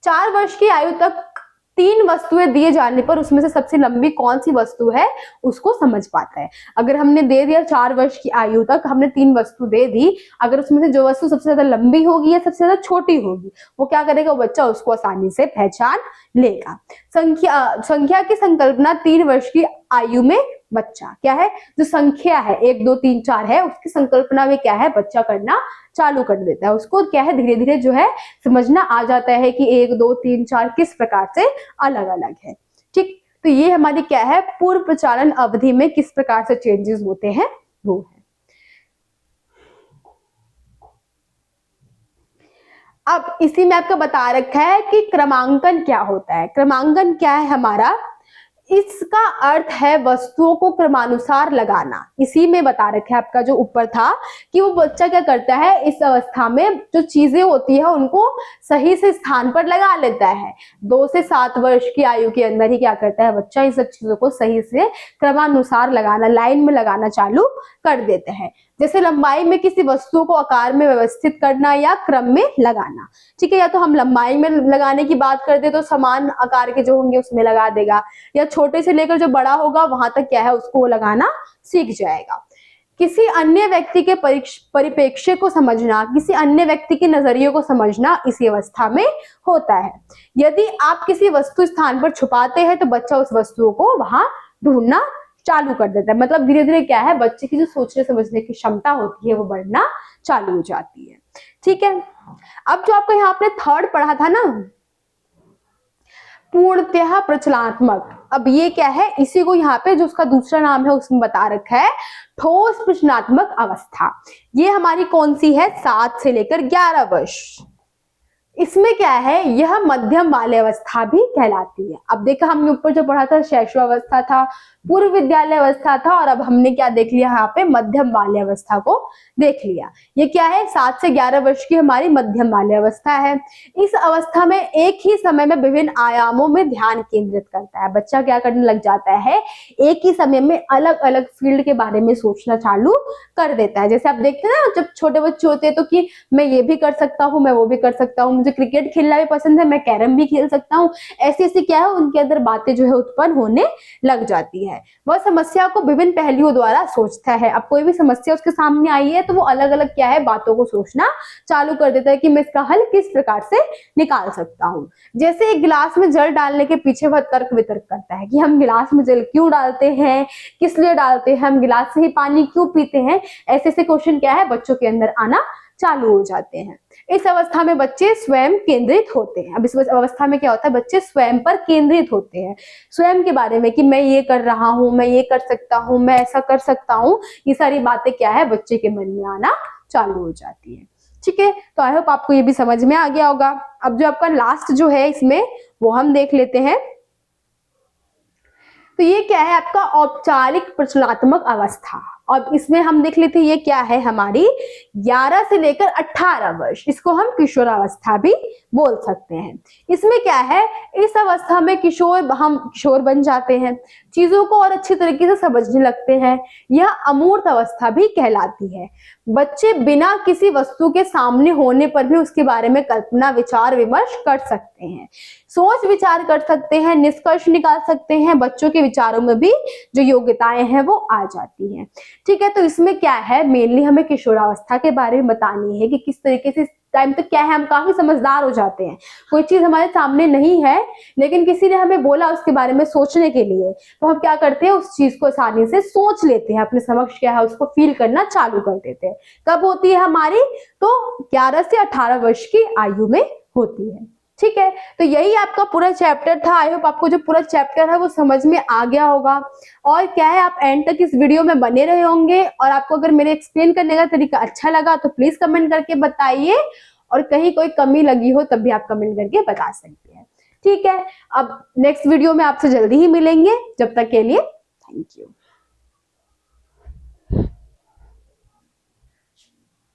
4 वर्ष की आयु तक 3 वस्तुएं दिए जाने पर उसमें से सबसे लंबी कौन सी वस्तु है उसको समझ पाता है। अगर हमने दे दिया 4 वर्ष की आयु तक, हमने 3 वस्तु दे दी, अगर उसमें से जो वस्तु सबसे ज्यादा लंबी होगी या सबसे ज्यादा छोटी होगी, वो क्या करेगा, वो बच्चा उसको आसानी से पहचान लेगा। संख्या की संकल्पना 3 वर्ष की आयु में बच्चा क्या है, जो संख्या है 1 2 3 4 है, उसकी संकल्पना में क्या है, बच्चा करना चालू कर देता है। उसको क्या है, धीरे धीरे जो है समझना आ जाता है कि 1 2 3 4 किस प्रकार से अलग अलग है। ठीक, तो ये हमारी क्या है, पूर्व प्रचालन अवधि में किस प्रकार से चेंजेस होते हैं वो है। अब इसी में आपका बता रखा है कि क्रमांकन क्या होता है। क्रमांकन क्या है हमारा, इसका अर्थ है वस्तुओं को क्रमानुसार लगाना। इसी में बता रखे आपका जो ऊपर था कि वो बच्चा क्या करता है, इस अवस्था में जो चीजें होती है उनको सही से स्थान पर लगा लेता है। 2 से 7 वर्ष की आयु के अंदर ही क्या करता है बच्चा, इन सब चीजों को सही से क्रमानुसार लगाना, लाइन में लगाना चालू कर देते हैं। जैसे लंबाई में किसी वस्तु को आकार में व्यवस्थित करना या क्रम में लगाना। ठीक है, या तो हम लंबाई में लगाने की बात करते तो समान आकार के जो होंगे उसमें लगा देगा, या छोटे से लेकर जो बड़ा होगा वहां तक क्या है उसको वो लगाना सीख जाएगा। किसी अन्य व्यक्ति के परिप्रेक्ष्य को समझना, किसी अन्य व्यक्ति के नजरिए को समझना इसी अवस्था में होता है। यदि आप किसी वस्तु स्थान पर छुपाते हैं तो बच्चा उस वस्तुओं को वहां ढूंढना चालू कर देता है। मतलब धीरे धीरे क्या है, बच्चे की जो सोचने समझने की क्षमता होती है वो बढ़ना चालू हो जाती है। ठीक है, अब जो आपको यहाँ आपने थर्ड पढ़ा था ना, पूर्णतः प्रचलनात्मक, अब ये क्या है, इसी को यहाँ पे जो उसका दूसरा नाम है उसमें बता रखा है ठोस प्रचलनात्मक अवस्था। ये हमारी कौन सी है, 7 से लेकर 11 वर्ष। इसमें क्या है, यह मध्यम बाल्य अवस्था भी कहलाती है। अब देखा हमने ऊपर जो पढ़ा था शैशवावस्था था, पूर्व विद्यालय अवस्था था, और अब हमने क्या देख लिया यहाँ पे, मध्यम बाल्य अवस्था को देख लिया। ये क्या है, 7 से 11 वर्ष की हमारी मध्यम बाल्य अवस्था है। इस अवस्था में एक ही समय में विभिन्न आयामों में ध्यान केंद्रित करता है। बच्चा क्या करने लग जाता है, एक ही समय में अलग अलग फील्ड के बारे में सोचना चालू कर देता है। जैसे आप देखते हैं ना, जब छोटे बच्चे होते हैं तो कि मैं ये भी कर सकता हूँ, मैं वो भी कर सकता हूँ, मुझे क्रिकेट खेलना भी पसंद है, मैं कैरम भी खेल सकता हूँ। ऐसी ऐसी क्या है, उनके अंदर बातें जो है उत्पन्न होने लग जाती है। वह समस्या को विभिन्न पहलुओं द्वारा सोचता है। अब कोई भी समस्या उसके सामने आई है तो वो अलग अलग क्या है, बातों को सोचना चालू कर देता है कि मैं इसका हल किस प्रकार से निकाल सकता हूँ। जैसे एक गिलास में जल डालने के पीछे वह तर्क वितर्क करता है कि हम गिलास में जल क्यों डालते हैं, किस लिए डालते हैं, हम गिलास से ही पानी क्यों पीते हैं। ऐसे ऐसे क्वेश्चन क्या है बच्चों के अंदर आना चालू हो जाते हैं। इस अवस्था में बच्चे स्वयं केंद्रित होते हैं। अब इस अवस्था में क्या होता है, बच्चे स्वयं पर केंद्रित होते हैं, स्वयं के बारे में कि मैं ये कर रहा हूँ, मैं ये कर सकता हूँ, मैं ऐसा कर सकता हूँ। ये सारी बातें क्या है बच्चे के मन में आना चालू हो जाती है। ठीक है, तो आई होप आपको ये भी समझ में आ गया होगा। अब जो आपका लास्ट जो है इसमें वो हम देख लेते हैं। तो ये क्या है आपका औपचारिक प्रचलनात्मक अवस्था। और इसमें हम देख लेते हैं ये क्या है हमारी 11 से लेकर 18 वर्ष, इसको हम किशोरावस्था भी बोल सकते हैं। इसमें क्या है, इस अवस्था में हम किशोर बन जाते हैं, चीजों को और अच्छी तरीके से समझने लगते हैं। यह अमूर्त अवस्था भी कहलाती है। बच्चे बिना किसी वस्तु के सामने होने पर भी उसके बारे में कल्पना विचार विमर्श कर सकते हैं, सोच विचार कर सकते हैं, निष्कर्ष निकाल सकते हैं। बच्चों के विचारों में भी जो योग्यताएं हैं वो आ जाती हैं। ठीक है, तो इसमें क्या है, मेनली हमें किशोरावस्था के बारे में बतानी है कि किस तरीके से टाइम तक क्या है हम काफी समझदार हो जाते हैं। कोई चीज हमारे सामने नहीं है लेकिन किसी ने हमें बोला उसके बारे में सोचने के लिए, तो हम क्या करते हैं, उस चीज को आसानी से सोच लेते हैं, अपने समक्ष क्या है उसको फील करना चालू कर देते हैं। कब होती है हमारी, तो 11 से 18 वर्ष की आयु में होती है। ठीक है, तो यही आपका पूरा चैप्टर था। आई होप आपको जो पूरा चैप्टर है वो समझ में आ गया होगा। और क्या है, आप एंड तक इस वीडियो में बने रहे होंगे। और आपको अगर मेरे एक्सप्लेन करने का तरीका अच्छा लगा तो प्लीज कमेंट करके बताइए, और कहीं कोई कमी लगी हो तब भी आप कमेंट करके बता सकते हैं। ठीक है, अब नेक्स्ट वीडियो में आपसे जल्दी ही मिलेंगे। जब तक के लिए थैंक यू।